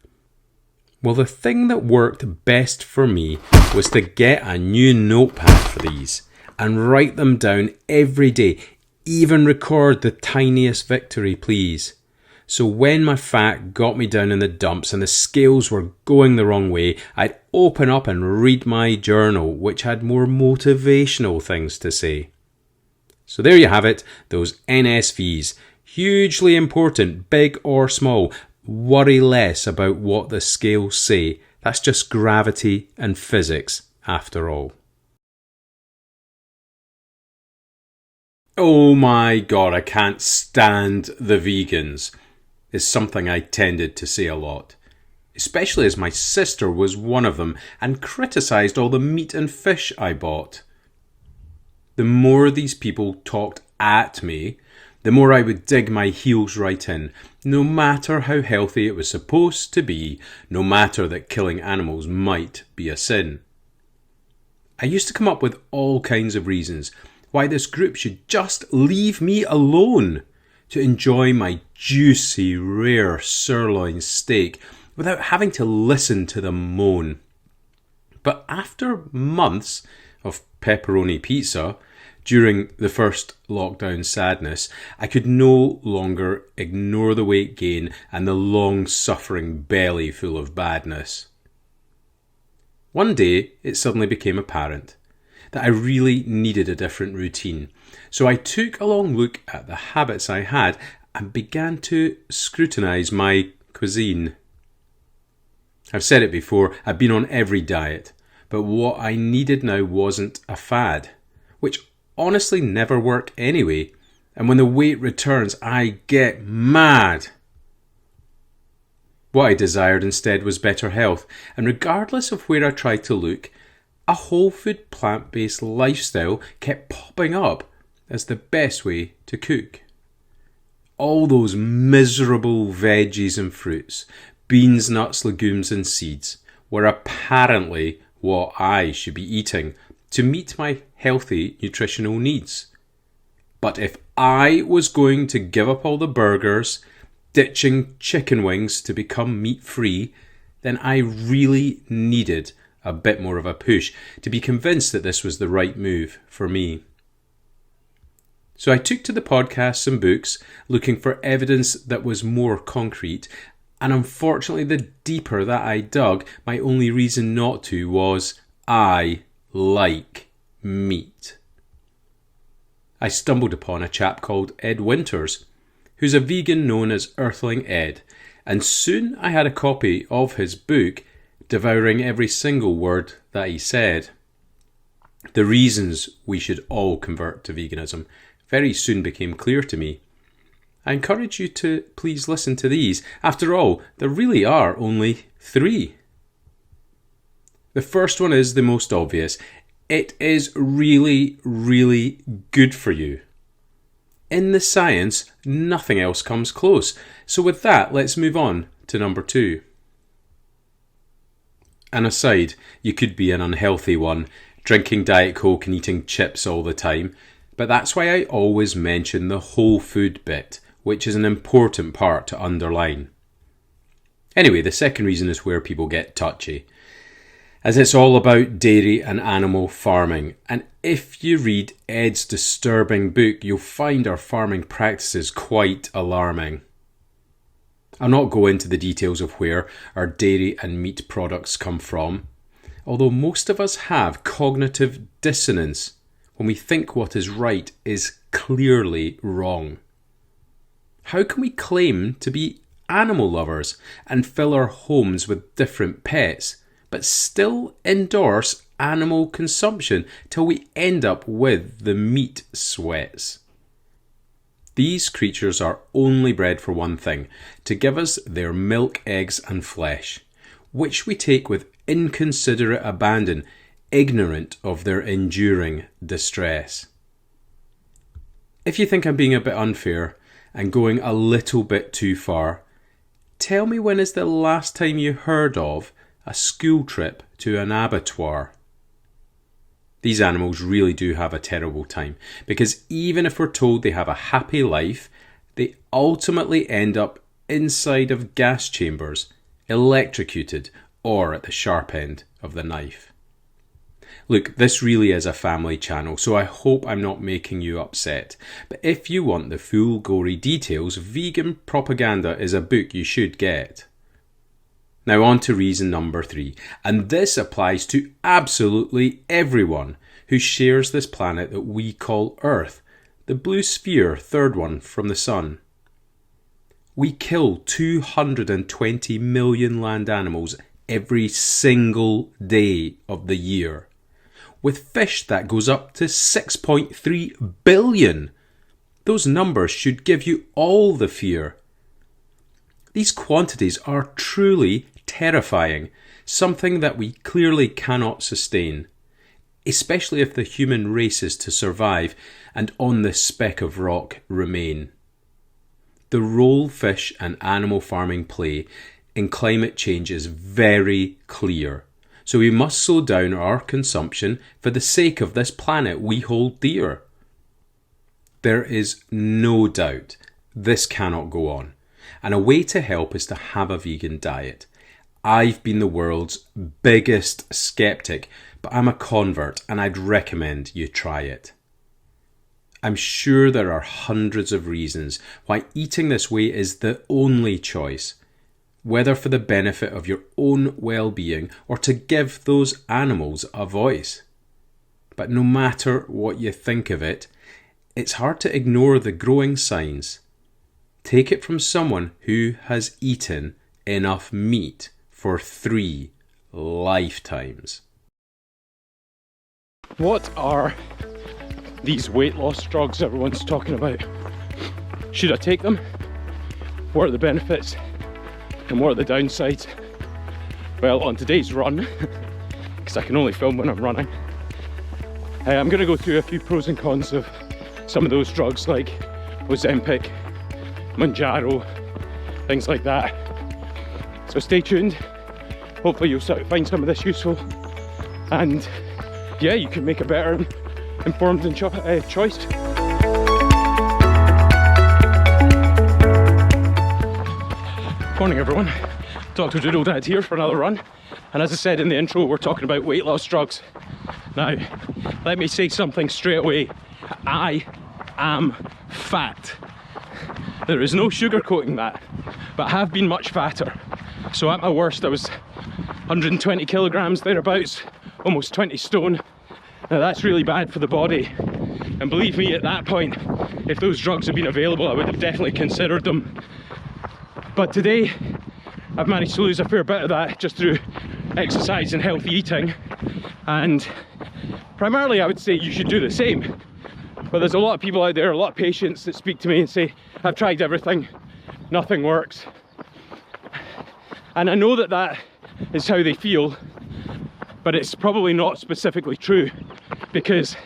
Well, the thing that worked best for me was to get a new notepad for these and write them down every day. Even record the tiniest victory, please. So when my fat got me down in the dumps and the scales were going the wrong way, I'd open up and read my journal, which had more motivational things to say. So there you have it, those NSVs. Hugely important, big or small. Worry less about what the scales say. That's just gravity and physics, after all. Oh my God, I can't stand the vegans, is something I tended to say a lot, especially as my sister was one of them and criticised all the meat and fish I bought. The more these people talked at me, the more I would dig my heels right in, no matter how healthy it was supposed to be, no matter that killing animals might be a sin. I used to come up with all kinds of reasons why this group should just leave me alone to enjoy my juicy, rare sirloin steak without having to listen to them moan. But after months of pepperoni pizza, during the first lockdown sadness, I could no longer ignore the weight gain and the long-suffering belly full of badness. One day, it suddenly became apparent that I really needed a different routine. So I took a long look at the habits I had and began to scrutinise my cuisine. I've said it before, I've been on every diet, but what I needed now wasn't a fad, which honestly never work anyway, and when the weight returns, I get mad. What I desired instead was better health, and regardless of where I tried to look, a whole food plant-based lifestyle kept popping up as the best way to cook. All those miserable veggies and fruits, beans, nuts, legumes and seeds were apparently what I should be eating to meet my healthy nutritional needs. But if I was going to give up all the burgers, ditching chicken wings to become meat-free, then I really needed a bit more of a push to be convinced that this was the right move for me. So I took to the podcasts and books looking for evidence that was more concrete, and unfortunately the deeper that I dug, my only reason not to was I like meat. I stumbled upon a chap called Ed Winters, who's a vegan known as Earthling Ed, and soon I had a copy of his book, devouring every single word that he said. The reasons we should all convert to veganism very soon became clear to me. I encourage you to please listen to these. After all, there really are only 3. The first one is the most obvious. It is really, really good for you. In the science, nothing else comes close. So with that, let's move on to number 2. An aside, you could be an unhealthy one, drinking Diet Coke and eating chips all the time, but that's why I always mention the whole food bit, which is an important part to underline. Anyway, the second reason is where people get touchy, as it's all about dairy and animal farming, and if you read Ed's disturbing book, you'll find our farming practices quite alarming. I'll not go into the details of where our dairy and meat products come from, although most of us have cognitive dissonance when we think what is right is clearly wrong. How can we claim to be animal lovers and fill our homes with different pets, but still endorse animal consumption till we end up with the meat sweats? These creatures are only bred for one thing, to give us their milk, eggs and flesh. which we take with inconsiderate abandon, ignorant of their enduring distress. If you think I'm being a bit unfair and going a little bit too far, tell me, when is the last time you heard of a school trip to an abattoir? These animals really do have a terrible time, because even if we're told they have a happy life, they ultimately end up inside of gas chambers, electrocuted, or at the sharp end of the knife. Look, this really is a family channel, so I hope I'm not making you upset. But if you want the full gory details, Vegan Propaganda is a book you should get. Now on to reason number 3, and this applies to absolutely everyone who shares this planet that we call Earth, the blue sphere, third one from the sun. We kill 220 million land animals every single day of the year. With fish that goes up to 6.3 billion. Those numbers should give you all the fear. These quantities are truly terrifying, something that we clearly cannot sustain, especially if the human race is to survive and on this speck of rock remain. The role fish and animal farming play in climate change is very clear, so we must slow down our consumption for the sake of this planet we hold dear. There is no doubt this cannot go on, and a way to help is to have a vegan diet. I've been the world's biggest skeptic, but I'm a convert and I'd recommend you try it. I'm sure there are hundreds of reasons why eating this way is the only choice, whether for the benefit of your own well-being or to give those animals a voice. But no matter what you think of it, it's hard to ignore the growing signs. Take it from someone who has eaten enough meat for 3 lifetimes. What are these weight loss drugs everyone's talking about? Should I take them? What are the benefits? And what are the downsides? Well, on today's run, because I can only film when I'm running, I'm going to go through a few pros and cons of some of those drugs like Ozempic, Mounjaro, things like that. So stay tuned. Hopefully you'll find some of this useful, and yeah, you can make a better informed choice. Morning everyone, Dr. Doodle Dad here for another run, and as I said in the intro, we're talking about weight loss drugs. Now, let me say something straight away. I am fat. There is no sugarcoating that, but I have been much fatter. So at my worst I was 120 kilograms thereabouts, almost 20 stone. Now that's really bad for the body, and believe me, at that point, if those drugs had been available, I would have definitely considered them. But today I've managed to lose a fair bit of that just through exercise and healthy eating, and primarily I would say you should do the same. But there's a lot of people out there, a lot of patients that speak to me and say, I've tried everything, nothing works. And I know that that is how they feel, but it's probably not specifically true, because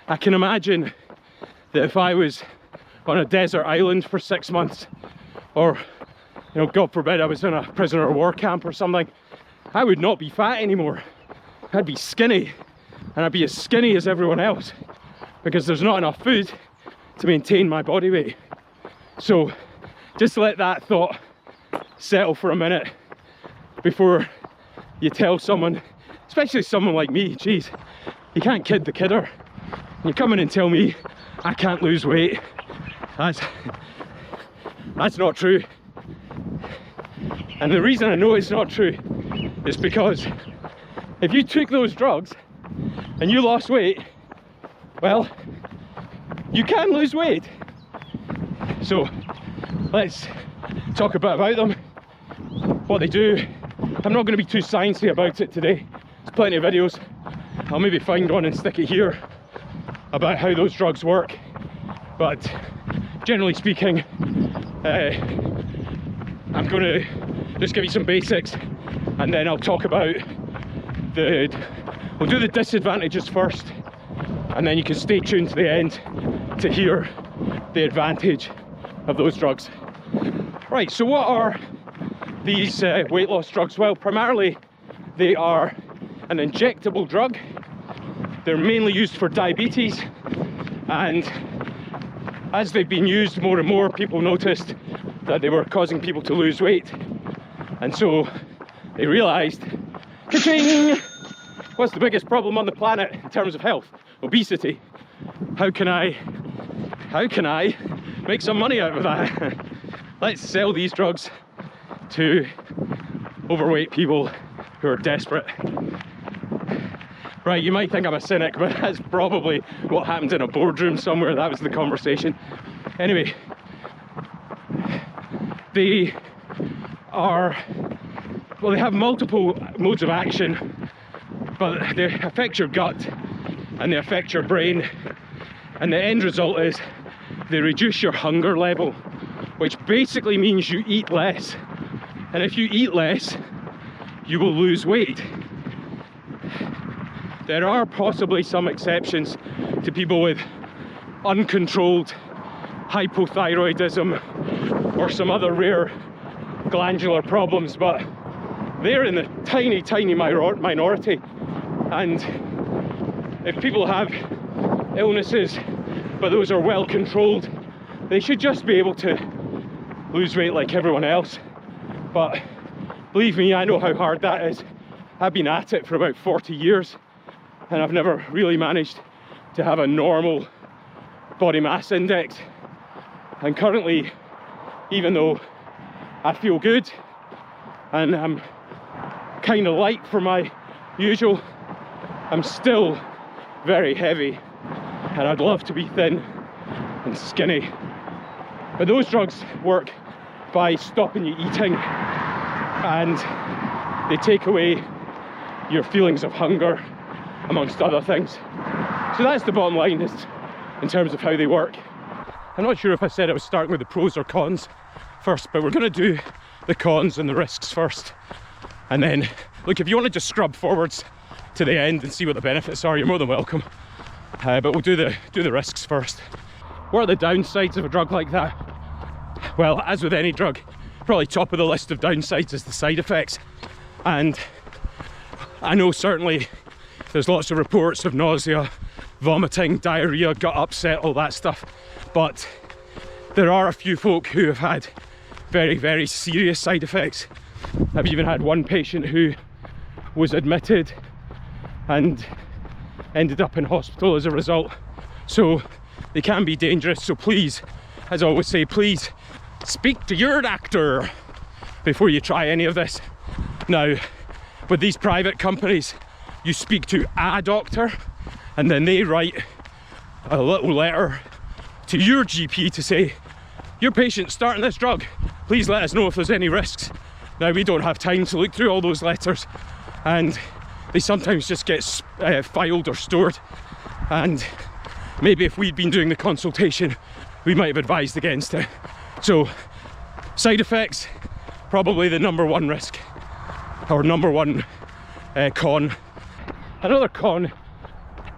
I can imagine that if I was on a desert island for 6 months, or, you know, God forbid I was in a prisoner of war camp or something, I would not be fat anymore. I'd be skinny, and I'd be as skinny as everyone else, because there's not enough food to maintain my body weight. So just let that thought settle for a minute before you tell someone, especially someone like me. Geez, you can't kid the kidder. You come in and tell me I can't lose weight. That's not true. And the reason I know it's not true is because if you took those drugs and you lost weight, well, you can lose weight. So let's talk a bit about them, what they do. I'm not going to be too sciencey about it today. There's plenty of videos. I'll maybe find one and stick it here about how those drugs work. But generally speaking, I'm going to just give you some basics. and then I'll talk about we'll do the disadvantages first, and then you can stay tuned to the end to hear the advantage of those drugs. Right, so what are these weight loss drugs? Well, primarily they are an injectable drug. They're mainly used for diabetes, and as they've been used more and more, people noticed that they were causing people to lose weight, and so they realized, ka-ching! What's the biggest problem on the planet in terms of health? Obesity. How can I make some money out of that? Let's sell these drugs to overweight people who are desperate. Right, you might think I'm a cynic, but that's probably what happened in a boardroom somewhere. That was the conversation. Anyway, they have multiple modes of action, but they affect your gut and they affect your brain, and the end result is they reduce your hunger level, which basically means you eat less, and if you eat less you will lose weight. There are possibly some exceptions to people with uncontrolled hypothyroidism or some other rare glandular problems, but they're in the tiny minority. And if people have illnesses but those are well controlled, they should just be able to lose weight like everyone else. But believe me, I know how hard that is. I've been at it for about 40 years and I've never really managed to have a normal body mass index. And currently, even though I feel good and I'm kind of light for my usual, I'm still very heavy, and I'd love to be thin and skinny. But those drugs work by stopping you eating, and they take away your feelings of hunger, amongst other things. So that's the bottom line is in terms of how they work. I'm not sure if I said I was starting with the pros or cons first, but we're going to do the cons and the risks first. And then, look, if you want to just scrub forwards to the end and see what the benefits are, you're more than welcome. But we'll do the risks first. What are the downsides of a drug like that? Well, as with any drug, probably top of the list of downsides is the side effects. And I know certainly there's lots of reports of nausea, vomiting, diarrhea, gut upset, all that stuff. But there are a few folk who have had very, very serious side effects. I've even had one patient who was admitted and ended up in hospital as a result. So they can be dangerous. So please, as I always say, please speak to your doctor before you try any of this. Now, with these private companies, you speak to a doctor and then they write a little letter to your GP to say, your patient's starting this drug, please let us know if there's any risks. Now, we don't have time to look through all those letters, and they sometimes just get filed or stored, and maybe if we'd been doing the consultation we might have advised against it. So side effects, probably the number one risk, or number one con. Another con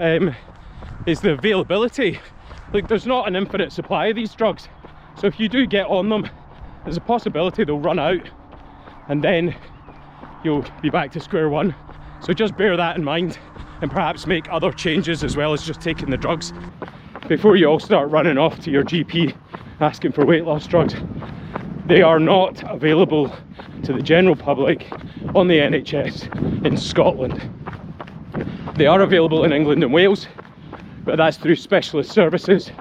is the availability. Like, there's not an infinite supply of these drugs, so if you do get on them, there's a possibility they'll run out and then you'll be back to square one. So just bear that in mind and perhaps make other changes as well as just taking the drugs before you all start running off to your GP asking for weight loss drugs. They are not available to the general public on the NHS in Scotland. They are available in England and Wales, but that's through specialist services,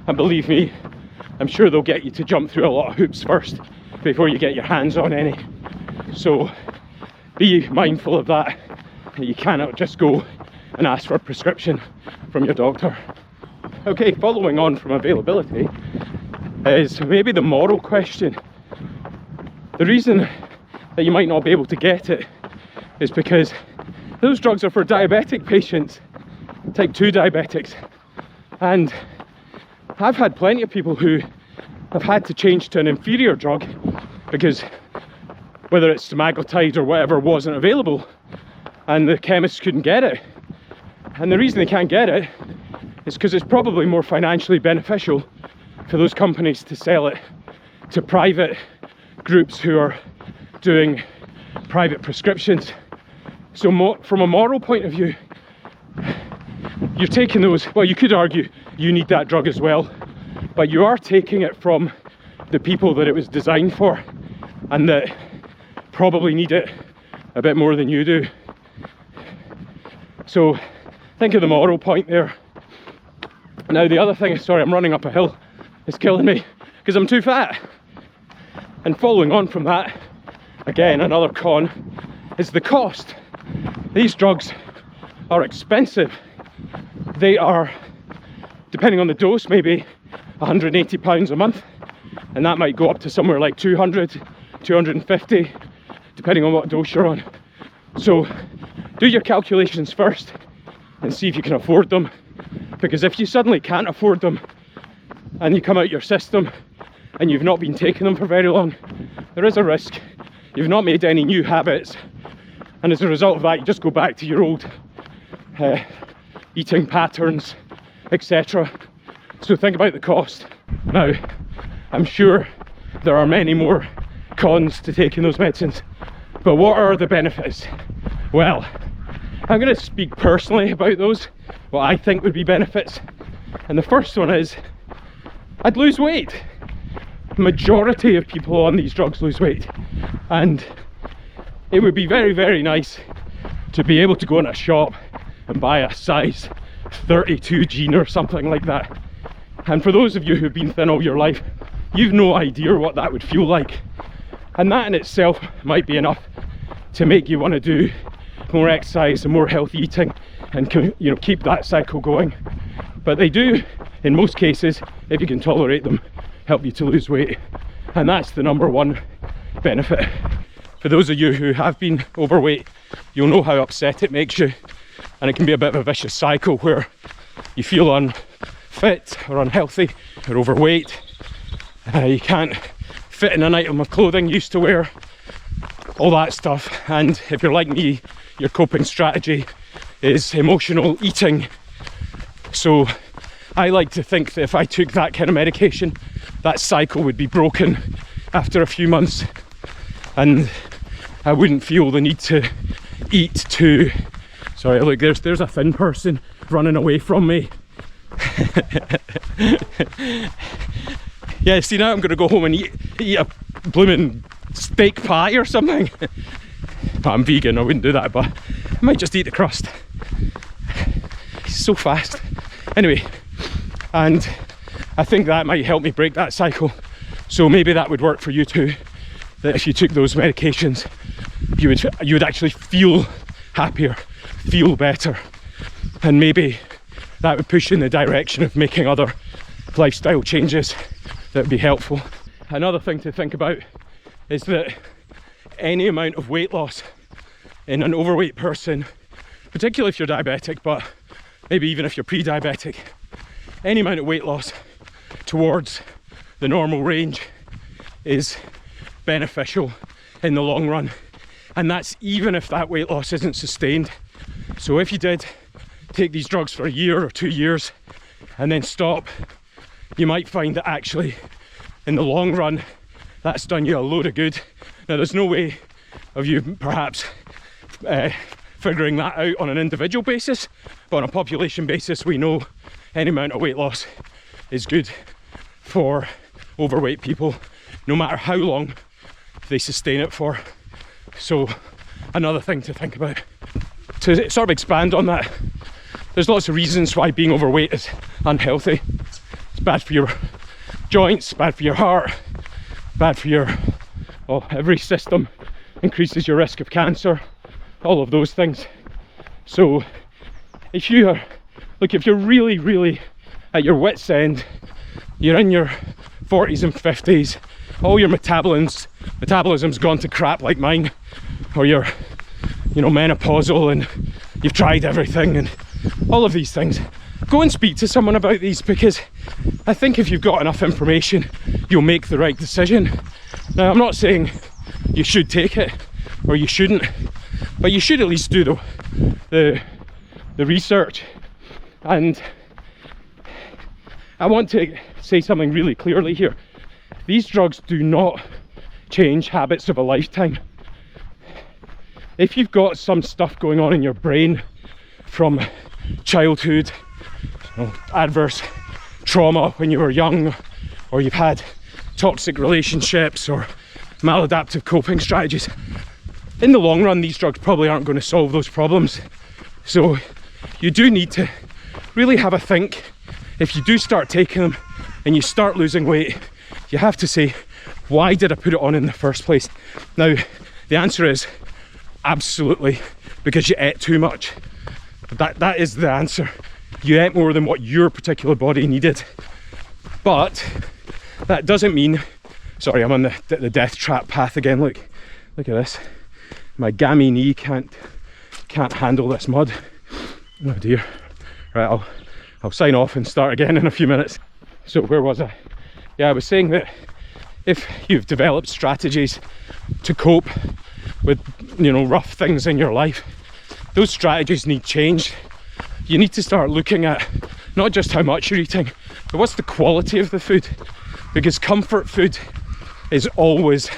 and believe me, I'm sure they'll get you to jump through a lot of hoops first before you get your hands on any. So be mindful of that. You cannot just go and ask for a prescription from your doctor. Okay, following on from availability is maybe the moral question. The reason that you might not be able to get it is because those drugs are for diabetic patients, type 2 diabetics, and I've had plenty of people who have had to change to an inferior drug because whether it's semaglutide or whatever, wasn't available and the chemists couldn't get it. And the reason they can't get it is because it's probably more financially beneficial for those companies to sell it to private groups who are doing private prescriptions. So from a moral point of view, you're taking those, well, you could argue you need that drug as well, but you are taking it from the people that it was designed for and that probably need it a bit more than you do. So think of the moral point there. Now the other thing is, sorry, I'm running up a hill, it's killing me because I'm too fat. And following on from that, again, another con is the cost. These drugs are expensive. They are, depending on the dose, maybe £180 a month, and that might go up to somewhere like 200, 250, depending on what dose you're on. So do your calculations first and see if you can afford them, because if you suddenly can't afford them and you come out your system and you've not been taking them for very long, there is a risk you've not made any new habits, and as a result of that you just go back to your old eating patterns, etc. So think about the cost. Now, I'm sure there are many more cons to taking those medicines, but what are the benefits? Well, I'm going to speak personally about those, what I think would be benefits. And the first one is, I'd lose weight. The majority of people on these drugs lose weight, and it would be very, very nice to be able to go in a shop and buy a size 32 jean or something like that. And for those of you who've been thin all your life, you've no idea what that would feel like, and that in itself might be enough to make you want to do more exercise and more healthy eating and, you know, keep that cycle going. But they do, in most cases, if you can tolerate them, help you to lose weight, and that's the number one benefit. For those of you who have been overweight, you'll know how upset it makes you, and it can be a bit of a vicious cycle where you feel unfit or unhealthy or overweight. You can't fit in an item of clothing you used to wear, all that stuff. And if you're like me, your coping strategy is emotional eating. So I like to think that if I took that kind of medication, that cycle would be broken after a few months, and I wouldn't feel the need to eat to... Sorry, look, there's a thin person running away from me. Yeah, see, now I'm going to go home and eat a blooming steak pie or something. But I'm vegan, I wouldn't do that, but I might just eat the crust. It's so fast. Anyway, and I think that might help me break that cycle. So maybe that would work for you too, that if you took those medications, you would actually feel happier, feel better, and maybe that would push you in the direction of making other lifestyle changes that would be helpful. Another thing to think about is that any amount of weight loss in an overweight person, particularly if you're diabetic, but maybe even if you're pre-diabetic, any amount of weight loss towards the normal range is beneficial in the long run, and that's even if that weight loss isn't sustained. So if you did take these drugs for a year or 2 years and then stop, you might find that actually in the long run that's done you a load of good. Now there's no way of you perhaps figuring that out on an individual basis, but on a population basis we know any amount of weight loss is good for overweight people, no matter how long they sustain it for. So another thing to think about. To sort of expand on that, there's lots of reasons why being overweight is unhealthy. It's bad for your joints, bad for your heart, bad for your every system, increases your risk of cancer, all of those things. So if you're really, really at your wit's end, you're in your 40s and 50s, all your metabolism's gone to crap like mine, or you're, you know, menopausal and you've tried everything and all of these things, go and speak to someone about these, because I think if you've got enough information, you'll make the right decision. Now, I'm not saying you should take it or you shouldn't, but you should at least do the research. And I want to say something really clearly here. These drugs do not change habits of a lifetime. If you've got some stuff going on in your brain from childhood, adverse trauma when you were young, or you've had toxic relationships or maladaptive coping strategies, in the long run these drugs probably aren't going to solve those problems. So you do need to really have a think. If you do start taking them and you start losing weight, you have to say, why did I put it on in the first place? Now the answer is absolutely because you ate too much. That is the answer. You ate more than what your particular body needed. But that doesn't mean, sorry, I'm on the death trap path again. Look at this. My gammy knee can't handle this mud. Oh dear. Right, I'll sign off and start again in a few minutes. So where was I? Yeah, I was saying that if you've developed strategies to cope with, rough things in your life, those strategies need change. You need to start looking at not just how much you're eating, but what's the quality of the food. Because comfort food is always,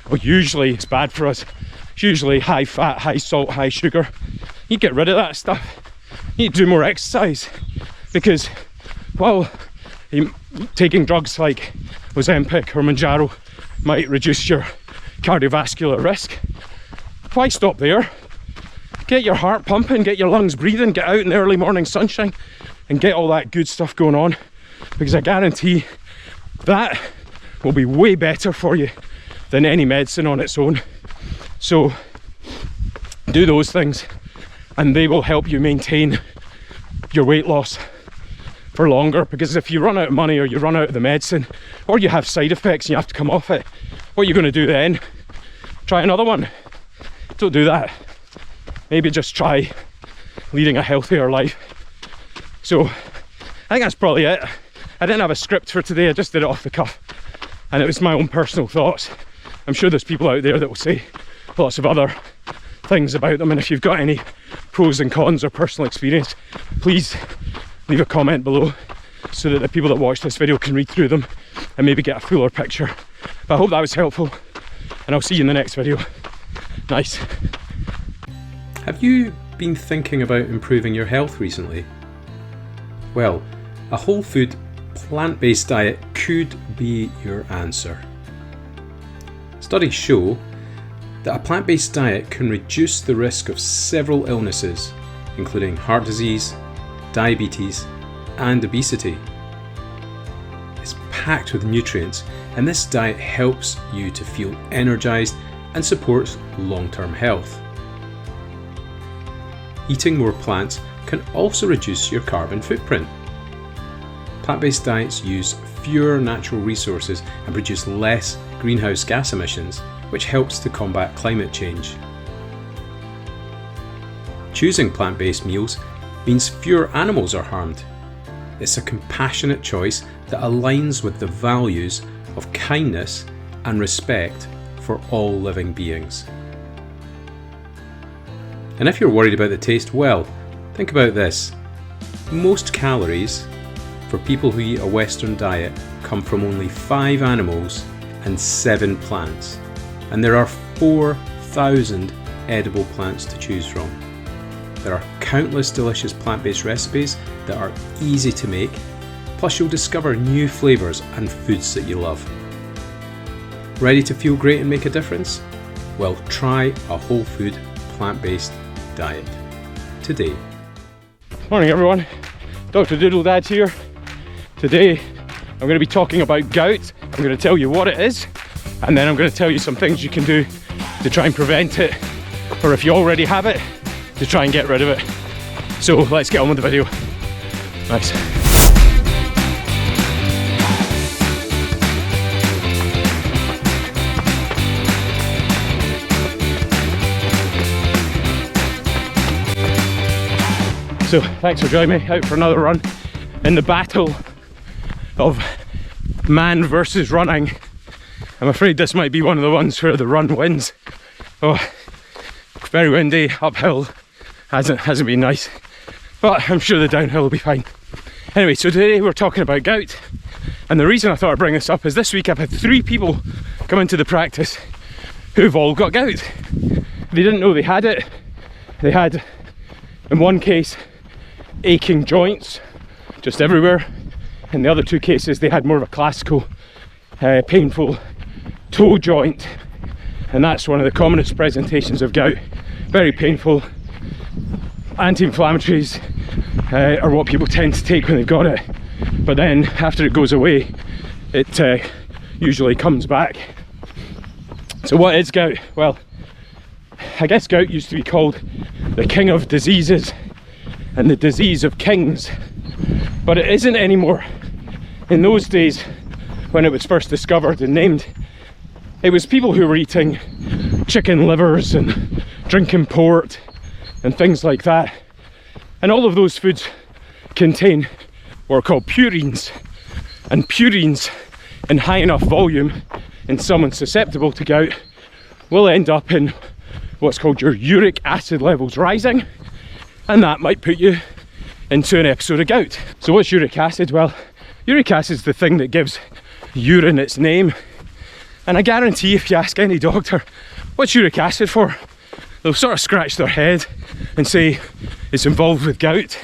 well, usually it's bad for us. It's usually high fat, high salt, high sugar. You get rid of that stuff. You need to do more exercise, because while taking drugs like Ozempic or Mounjaro might reduce your cardiovascular risk, why stop there? Get your heart pumping, get your lungs breathing, get out in the early morning sunshine and get all that good stuff going on, because I guarantee that will be way better for you than any medicine on its own. So do those things and they will help you maintain your weight loss for longer. Because if you run out of money or you run out of the medicine or you have side effects and you have to come off it, what are you going to do then? Try another one? Don't do that. Maybe just try leading a healthier life. So I think that's probably it. I didn't have a script for today, I just did it off the cuff and it was my own personal thoughts. I'm sure there's people out there that will say lots of other things about them, and if you've got any pros and cons or personal experience, please leave a comment below so that the people that watch this video can read through them and maybe get a fuller picture. But I hope that was helpful and I'll see you in the next video. Nice. Have you been thinking about improving your health recently? Well, a whole food, plant-based diet could be your answer. Studies show that a plant-based diet can reduce the risk of several illnesses, including heart disease, diabetes, and obesity. It's packed with nutrients, and this diet helps you to feel energized and supports long-term health. Eating more plants can also reduce your carbon footprint. Plant-based diets use fewer natural resources and produce less greenhouse gas emissions, which helps to combat climate change. Choosing plant-based meals means fewer animals are harmed. It's a compassionate choice that aligns with the values of kindness and respect for all living beings. And if you're worried about the taste, well, think about this. Most calories for people who eat a Western diet come from only 5 animals and 7 plants. And there are 4,000 edible plants to choose from. There are countless delicious plant-based recipes that are easy to make, plus you'll discover new flavours and foods that you love. Ready to feel great and make a difference? Well, try a whole food, plant-based diet today. Morning everyone, Dr. Doodle Dad here. Today I'm going to be talking about gout. I'm going to tell you what it is, and then I'm going to tell you some things you can do to try and prevent it, or if you already have it, to try and get rid of it. So let's get on with the video. Nice. So thanks for joining me out for another run in the battle of man versus running. I'm afraid this might be one of the ones where the run wins. Oh, very windy, uphill, hasn't been nice, but I'm sure the downhill will be fine. Anyway, so today we're talking about gout, and the reason I thought I'd bring this up is this week I've had 3 people come into the practice who've all got gout. They didn't know they had it. They had, in one case, aching joints just everywhere. In the other 2 cases, they had more of a classical, painful toe joint, and that's one of the commonest presentations of gout. Very painful. Anti-inflammatories are what people tend to take when they've got it, but then after it goes away, it usually comes back. So what is gout? Well, I guess gout used to be called the king of diseases and the disease of kings, but it isn't anymore. In those days, when it was first discovered and named, it was people who were eating chicken livers and drinking port and things like that, and all of those foods contain what are called purines, and purines in high enough volume in someone susceptible to gout will end up in what's called your uric acid levels rising, and that might put you into an episode of gout. So what's uric acid? Well, uric acid is the thing that gives urine its name, and I guarantee if you ask any doctor what's uric acid for, they'll sort of scratch their head and say it's involved with gout.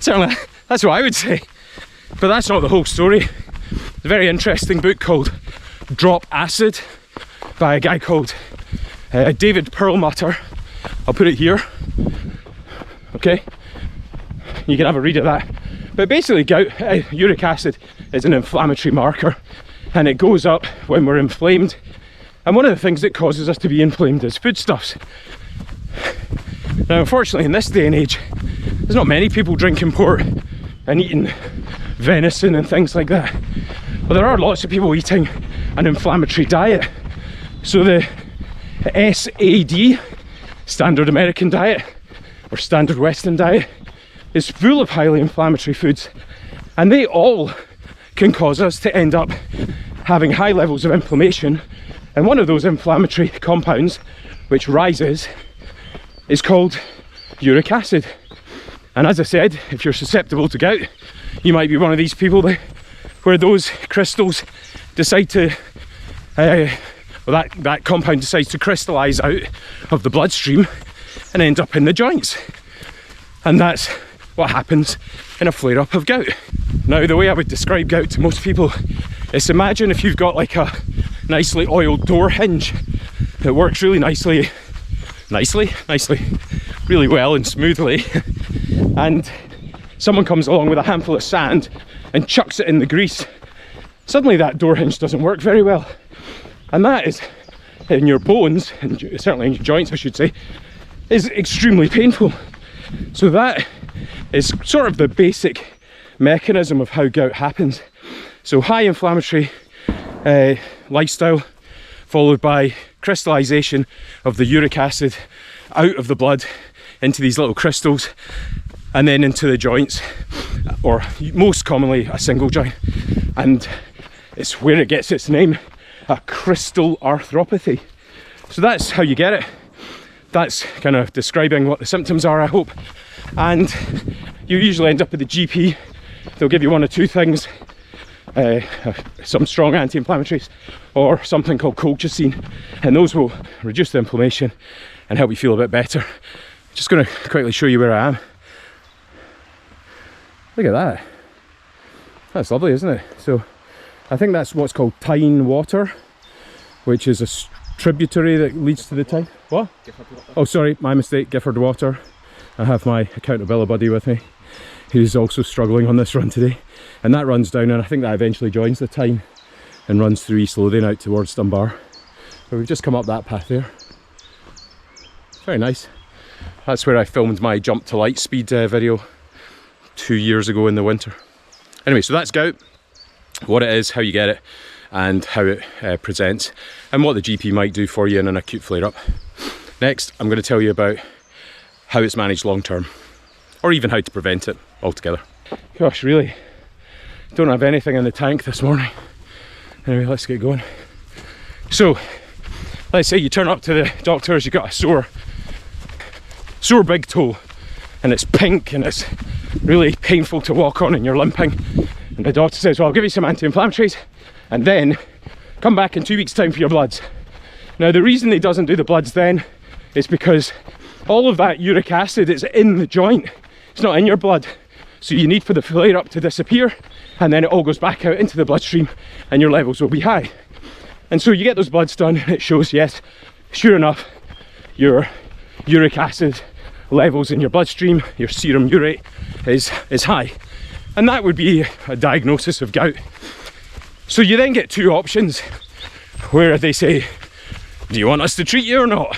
Certainly that's what I would say, but that's not the whole story. A very interesting book called Drop Acid by a guy called David Perlmutter. I'll put it here, okay? You can have a read of that. But basically gout, uric acid is an inflammatory marker, and it goes up when we're inflamed. And one of the things that causes us to be inflamed is foodstuffs. Now unfortunately in this day and age, there's not many people drinking port and eating venison and things like that. But there are lots of people eating an inflammatory diet. So the SAD, Standard American Diet, or Standard Western Diet, is full of highly inflammatory foods, and they all can cause us to end up having high levels of inflammation. And one of those inflammatory compounds which rises is called uric acid. And as I said, if you're susceptible to gout, you might be one of these people where those crystals decide to that compound decides to crystallize out of the bloodstream and end up in the joints. And that's what happens in a flare-up of gout. Now, the way I would describe gout to most people is, imagine if you've got like a nicely oiled door hinge that works really nicely, really well and smoothly, and someone comes along with a handful of sand and chucks it in the grease. Suddenly that door hinge doesn't work very well, and that is, in your bones, and certainly in your joints I should say, is extremely painful. So that is sort of the basic mechanism of how gout happens. So high inflammatory lifestyle, followed by crystallization of the uric acid out of the blood into these little crystals, and then into the joints, or most commonly a single joint, and it's where it gets its name, a crystal arthropathy. So that's how you get it. That's kind of describing what the symptoms are, I hope. And you usually end up at the GP. They'll give you one or two things, some strong anti-inflammatories or something called colchicine, and those will reduce the inflammation and help you feel a bit better. Just going to quickly show you where I am. Look at that. That's lovely, isn't it? So I think that's what's called Tyne Water, which is a tributary that leads to the Tyne. What? Oh, sorry, my mistake. Gifford Water. I have my accountability buddy with me, who's also struggling on this run today, and that runs down, and I think that eventually joins the Tyne and runs through East Lothian out towards Dunbar. So we've just come up that path there. Very nice. That's where I filmed my jump to light speed video 2 years ago in the winter. Anyway, so that's gout, what it is, how you get it, and how it presents, and what the GP might do for you in an acute flare-up. Next, I'm going to tell you about how it's managed long term, or even how to prevent it altogether. Gosh, really don't have anything in the tank this morning. Anyway, let's get going. So, let's say you turn up to the doctor's, you've got a sore big toe, and it's pink and it's really painful to walk on and you're limping. And the doctor says, well, I'll give you some anti-inflammatories and then come back in 2 weeks' time for your bloods. Now, the reason he doesn't do the bloods then is because all of that uric acid is in the joint. It's not in your blood. So you need for the flare up to disappear, and then it all goes back out into the bloodstream and your levels will be high. And so you get those bloods done and it shows, yes, sure enough, your uric acid levels in your bloodstream, your serum urate is high. And that would be a diagnosis of gout. So you then get two options where they say, do you want us to treat you or not?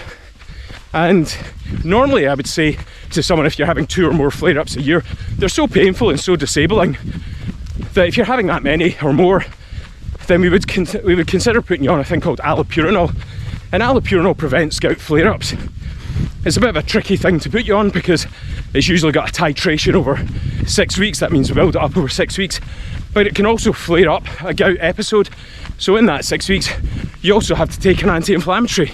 And normally I would say to someone, if you're having 2 or more flare-ups a year, they're so painful and so disabling that if you're having that many or more, then we would consider putting you on a thing called allopurinol. And allopurinol prevents gout flare-ups. It's a bit of a tricky thing to put you on because it's usually got a titration over 6 weeks. That means build it up over 6 weeks. But it can also flare up a gout episode. So in that 6 weeks, you also have to take an anti-inflammatory.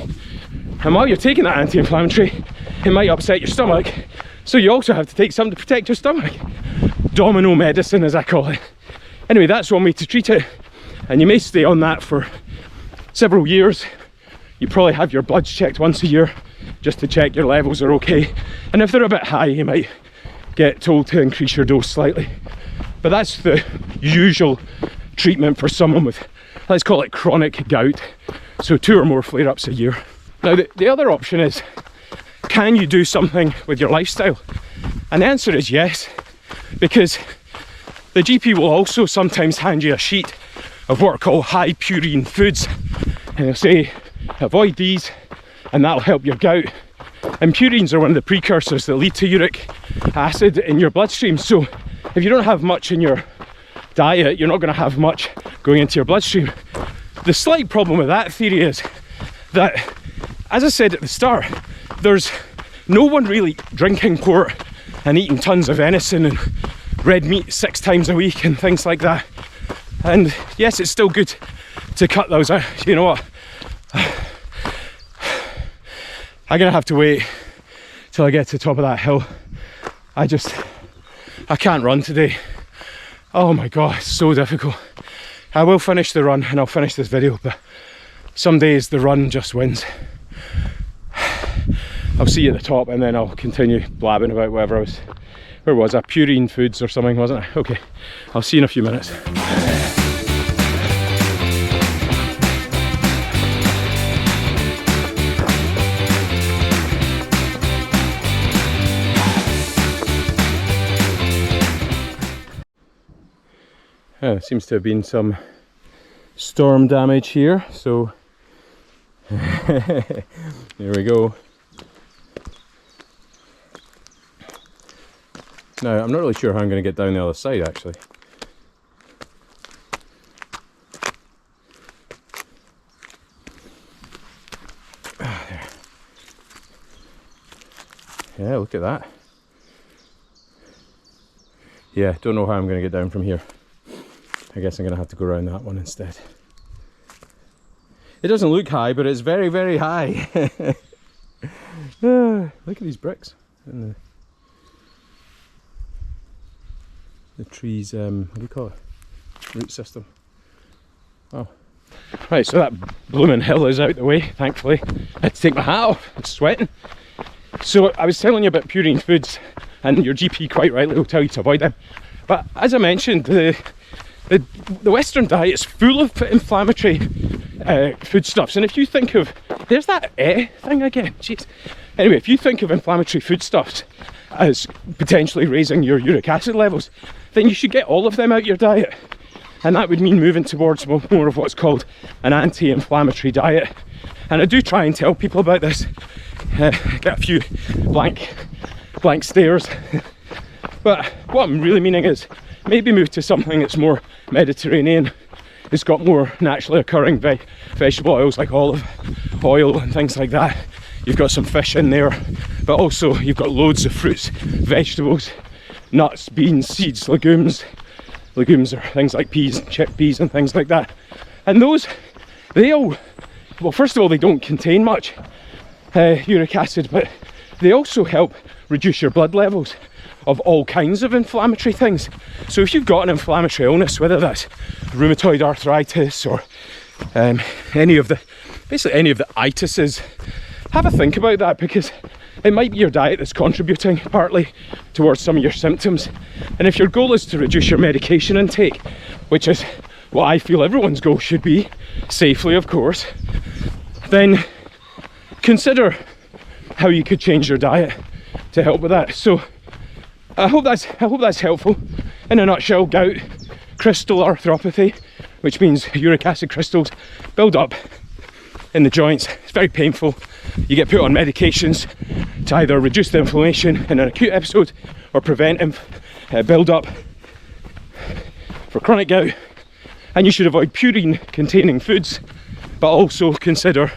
And while you're taking that anti-inflammatory, it might upset your stomach. So you also have to take something to protect your stomach. Domino medicine, as I call it. Anyway, that's one way to treat it. And you may stay on that for several years. You probably have your bloods checked once a year just to check your levels are okay. And if they're a bit high, you might get told to increase your dose slightly. But that's the usual treatment for someone with, let's call it chronic gout. So 2 or more flare-ups a year. Now the other option is, can you do something with your lifestyle? And the answer is yes, because the GP will also sometimes hand you a sheet of what are called high purine foods. And they'll say, avoid these, and that'll help your gout. And purines are one of the precursors that lead to uric acid in your bloodstream. So if you don't have much in your diet, you're not going to have much going into your bloodstream. The slight problem with that theory is that, as I said at the start, there's no one really drinking port and eating tons of venison and red meat 6 times a week and things like that. And yes, it's still good to cut those out. You know what? I'm gonna have to wait till I get to the top of that hill. I can't run today. Oh my God, it's so difficult. I will finish the run and I'll finish this video, but some days the run just wins. I'll see you at the top and then I'll continue blabbing about whatever I was. Where was I? Purine Foods or something, wasn't I? Okay, I'll see you in a few minutes. There seems to have been some storm damage here, so here we go. Now, I'm not really sure how I'm going to get down the other side actually. There. Yeah, look at that. Yeah, don't know how I'm going to get down from here. I guess I'm going to have to go around that one instead. It doesn't look high, but it's very, very high. Look at these bricks. And the trees, what do you call it? Root system. Oh. Right, so that blooming hill is out the way, thankfully. I had to take my hat off, it's sweating. So I was telling you about purine foods, and your GP quite rightly will tell you to avoid them. But as I mentioned, the Western diet is full of inflammatory foodstuffs, and if you think of, there's that thing again, jeez. Anyway, if you think of inflammatory foodstuffs as potentially raising your uric acid levels, then you should get all of them out your diet, and that would mean moving towards more of what's called an anti-inflammatory diet. And I do try and tell people about this. Get a few blank stares. But what I'm really meaning is maybe move to something that's more Mediterranean. It's got more naturally occurring vegetable oils like olive oil and things like that. You've got some fish in there, but also you've got loads of fruits, vegetables, nuts, beans, seeds, legumes. Legumes are things like peas, chickpeas and things like that. And those, well, first of all, they don't contain much uric acid, but they also help reduce your blood levels of all kinds of inflammatory things. So if you've got an inflammatory illness, whether that's rheumatoid arthritis or any of the itises, have a think about that, because it might be your diet that's contributing partly towards some of your symptoms. And if your goal is to reduce your medication intake, which is what I feel everyone's goal should be, safely of course, then consider how you could change your diet to help with that. So I hope that's helpful. In a nutshell, gout, crystal arthropathy, which means uric acid crystals build up in the joints. It's very painful. You get put on medications to either reduce the inflammation in an acute episode or prevent build up for chronic gout. And you should avoid purine containing foods, but also consider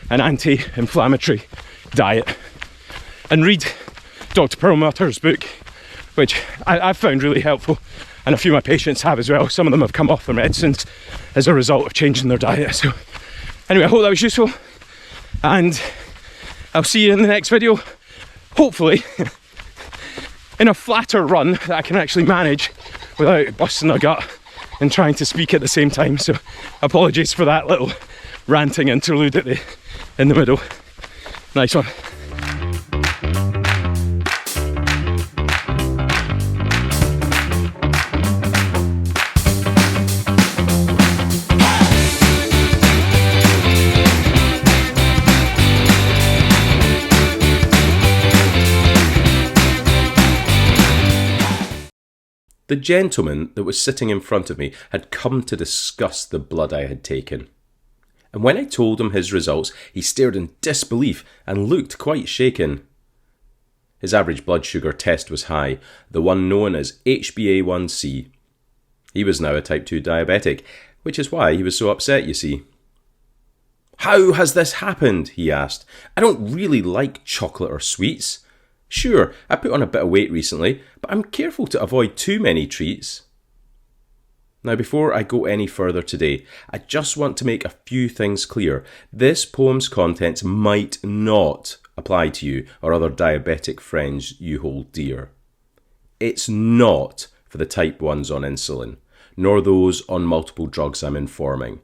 an anti-inflammatory diet. And read Dr. Perlmutter's book, which I've found really helpful, and a few of my patients have as well. Some of them have come off their medicines as a result of changing their diet. So anyway, I hope that was useful, and I'll see you in the next video, hopefully in a flatter run that I can actually manage without busting a gut and trying to speak at the same time. So apologies for that little ranting interlude in the middle. Nice one. The gentleman that was sitting in front of me had come to discuss the blood I had taken. And when I told him his results, he stared in disbelief and looked quite shaken. His average blood sugar test was high, the one known as HbA1c. He was now a type 2 diabetic, which is why he was so upset, you see. "How has this happened?" he asked. "I don't really like chocolate or sweets. Sure, I put on a bit of weight recently, but I'm careful to avoid too many treats." Now, before I go any further today, I just want to make a few things clear. This poem's contents might not apply to you or other diabetic friends you hold dear. It's not for the type 1s on insulin, nor those on multiple drugs I'm informing.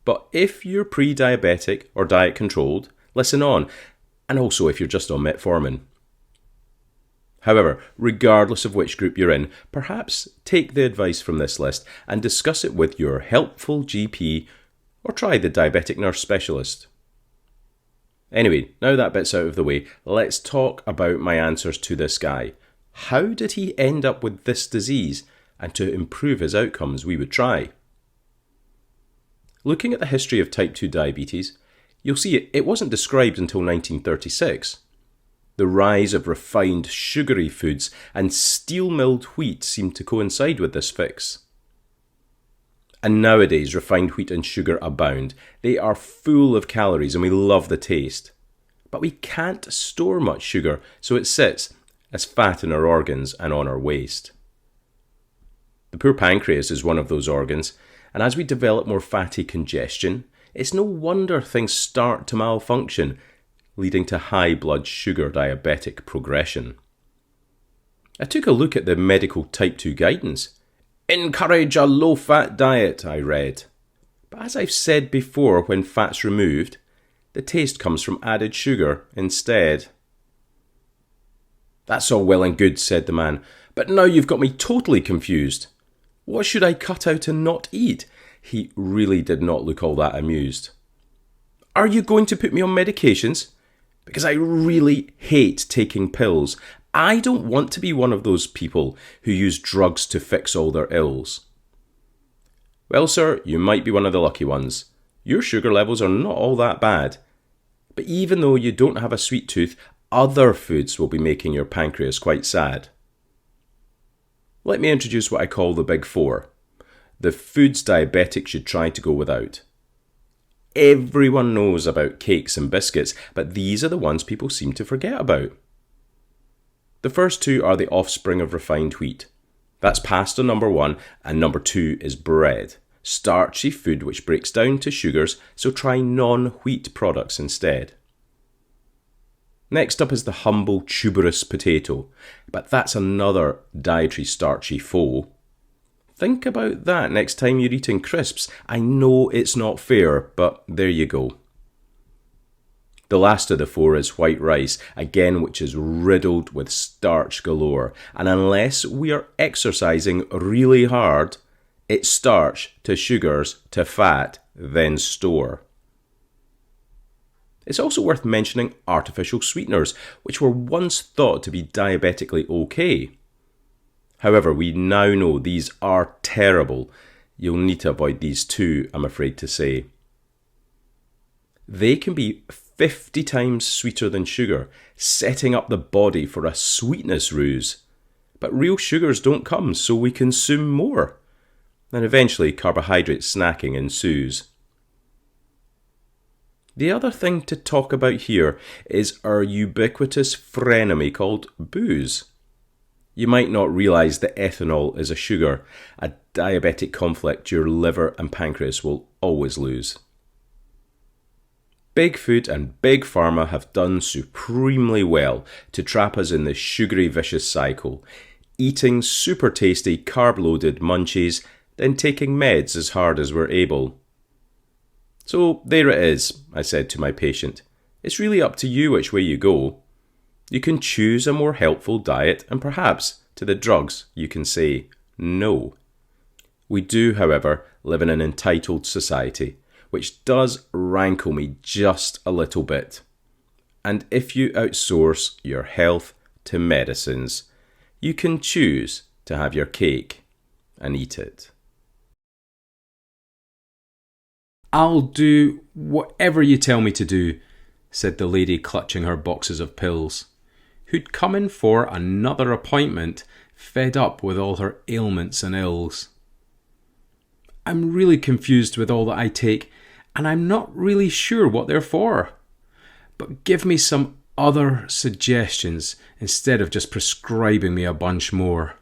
But if you're pre-diabetic or diet controlled, listen on, and also if you're just on metformin. However, regardless of which group you're in, perhaps take the advice from this list and discuss it with your helpful GP, or try the diabetic nurse specialist. Anyway, now that bit's out of the way, let's talk about my answers to this guy. How did he end up with this disease? And to improve his outcomes, we would try. Looking at the history of type 2 diabetes, you'll see it wasn't described until 1936. The rise of refined sugary foods and steel-milled wheat seemed to coincide with this fix. And nowadays, refined wheat and sugar abound. They are full of calories and we love the taste. But we can't store much sugar, so it sits as fat in our organs and on our waist. The poor pancreas is one of those organs, and as we develop more fatty congestion, it's no wonder things start to malfunction, leading to high blood sugar diabetic progression. I took a look at the medical type 2 guidance. "Encourage a low-fat diet," I read. But as I've said before, when fat's removed, the taste comes from added sugar instead. "That's all well and good," said the man, "but now you've got me totally confused. What should I cut out and not eat?" He really did not look all that amused. "Are you going to put me on medications? Because I really hate taking pills. I don't want to be one of those people who use drugs to fix all their ills." "Well, sir, you might be one of the lucky ones. Your sugar levels are not all that bad. But even though you don't have a sweet tooth, other foods will be making your pancreas quite sad." Let me introduce what I call the Big Four. The foods diabetics should try to go without. Everyone knows about cakes and biscuits, but these are the ones people seem to forget about. The first two are the offspring of refined wheat. That's pasta number 1, and number 2 is bread. starchy food which breaks down to sugars, so try non-wheat products instead. Next up is the humble tuberous potato, but that's another dietary starchy foe. Think about that next time you're eating crisps. I know it's not fair, but there you go. The last of the four is white rice, again which is riddled with starch galore, and unless we are exercising really hard, it's starch to sugars to fat, then store. It's also worth mentioning artificial sweeteners, which were once thought to be diabetically okay. However, we now know these are terrible. You'll need to avoid these too, I'm afraid to say. They can be 50 times sweeter than sugar, setting up the body for a sweetness ruse. But real sugars don't come, so we consume more. And eventually carbohydrate snacking ensues. The other thing to talk about here is our ubiquitous frenemy called booze. You might not realise that ethanol is a sugar, a diabetic conflict your liver and pancreas will always lose. Big Food and Big Pharma have done supremely well to trap us in this sugary vicious cycle, eating super tasty carb-loaded munchies, then taking meds as hard as we're able. So there it is, I said to my patient. It's really up to you which way you go. You can choose a more helpful diet and perhaps to the drugs you can say no. We do, however, live in an entitled society, which does rankle me just a little bit. And if you outsource your health to medicines, you can choose to have your cake and eat it. I'll do whatever you tell me to do, said the lady clutching her boxes of pills, who'd come in for another appointment, fed up with all her ailments and ills. I'm really confused with all that I take, and I'm not really sure what they're for. But give me some other suggestions instead of just prescribing me a bunch more.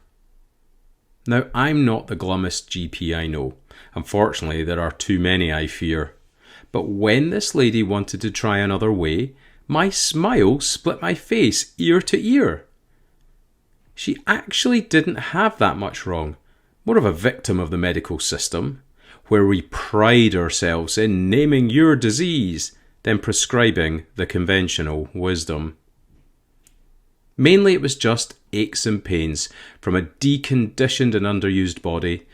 Now, I'm not the glummest GP I know. Unfortunately, there are too many, I fear. But when this lady wanted to try another way, my smile split my face ear to ear. She actually didn't have that much wrong, more of a victim of the medical system, where we pride ourselves in naming your disease than prescribing the conventional wisdom. Mainly it was just aches and pains from a deconditioned and underused body,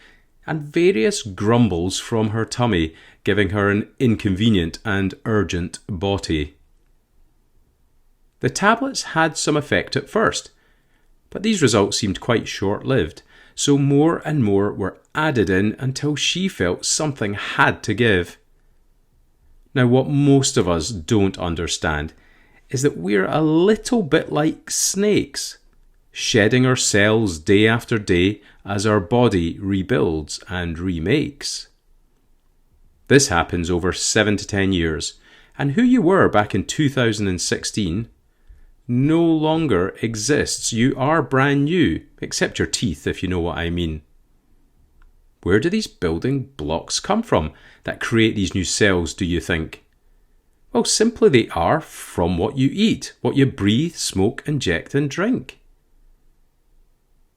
and various grumbles from her tummy, giving her an inconvenient and urgent body. The tablets had some effect at first, but these results seemed quite short-lived, so more and more were added in until she felt something had to give. Now, what most of us don't understand is that we're a little bit like snakes, shedding our cells day after day as our body rebuilds and remakes. This happens over 7 to 10 years, and who you were back in 2016 no longer exists. You are brand new, except your teeth, if you know what I mean. Where do these building blocks come from that create these new cells, do you think? Well, simply they are from what you eat, what you breathe, smoke, inject and drink.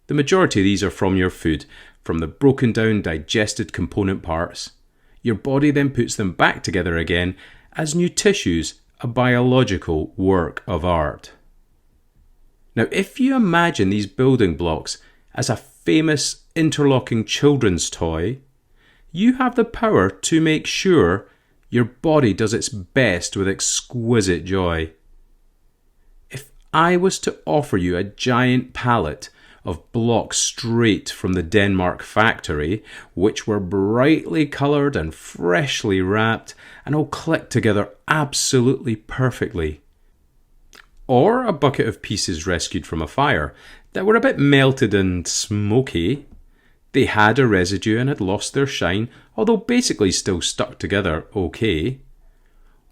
The majority of these are from your food, from the broken down digested component parts. Your body then puts them back together again as new tissues, a biological work of art. Now, if you imagine these building blocks as a famous interlocking children's toy, you have the power to make sure your body does its best with exquisite joy. If I was to offer you a giant pallet of blocks straight from the Denmark factory, which were brightly coloured and freshly wrapped and all clicked together absolutely perfectly, or a bucket of pieces rescued from a fire that were a bit melted and smoky, they had a residue and had lost their shine, although basically still stuck together okay.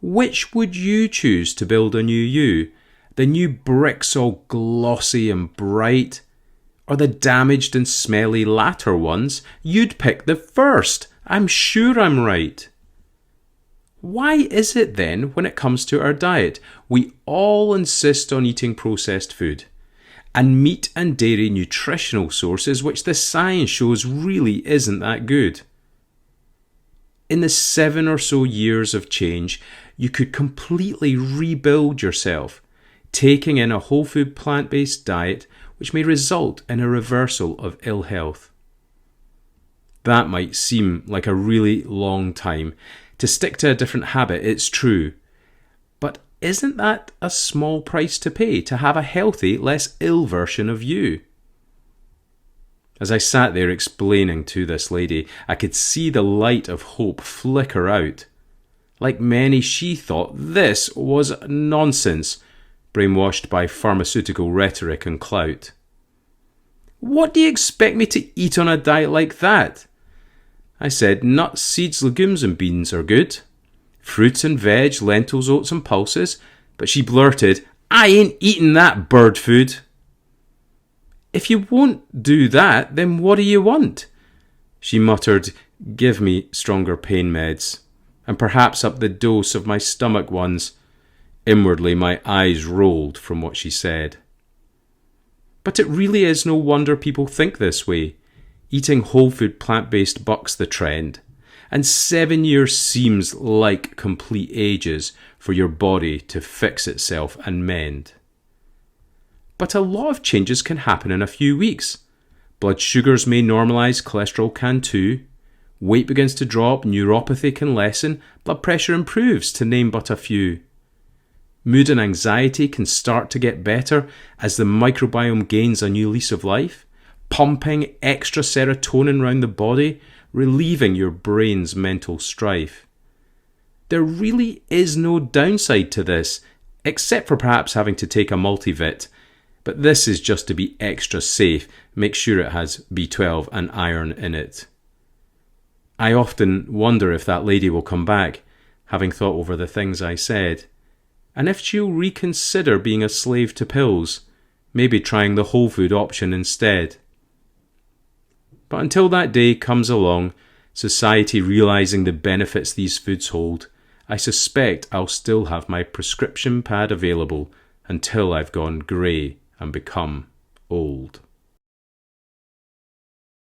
Which would you choose to build a new you? The new bricks all glossy and bright? Or the damaged and smelly latter ones? You'd pick the first, I'm sure I'm right. Why is it then, when it comes to our diet, we all insist on eating processed food and meat and dairy nutritional sources which the science shows really isn't that good? In the 7 or so years of change, you could completely rebuild yourself, taking in a whole food plant-based diet which may result in a reversal of ill health. That might seem like a really long time. To stick to a different habit, it's true. But isn't that a small price to pay to have a healthy, less ill version of you? As I sat there explaining to this lady, I could see the light of hope flicker out. Like many, she thought this was nonsense, brainwashed by pharmaceutical rhetoric and clout. What do you expect me to eat on a diet like that? I said nuts, seeds, legumes and beans are good. Fruits and veg, lentils, oats and pulses. But she blurted, I ain't eating that bird food. If you won't do that, then what do you want? She muttered, give me stronger pain meds, and perhaps up the dose of my stomach ones. Inwardly, my eyes rolled from what she said. But it really is no wonder people think this way. Eating whole food plant-based bucks the trend, and 7 years seems like complete ages for your body to fix itself and mend. But a lot of changes can happen in a few weeks. Blood sugars may normalise, cholesterol can too. Weight begins to drop, neuropathy can lessen, blood pressure improves, to name but a few. Mood and anxiety can start to get better as the microbiome gains a new lease of life, pumping extra serotonin around the body, relieving your brain's mental strife. There really is no downside to this, except for perhaps having to take a multivit. But this is just to be extra safe. Make sure it has B12 and iron in it. I often wonder if that lady will come back, having thought over the things I said, and if she'll reconsider being a slave to pills, maybe trying the whole food option instead. But until that day comes along, society realising the benefits these foods hold, I suspect I'll still have my prescription pad available until I've gone grey and become old.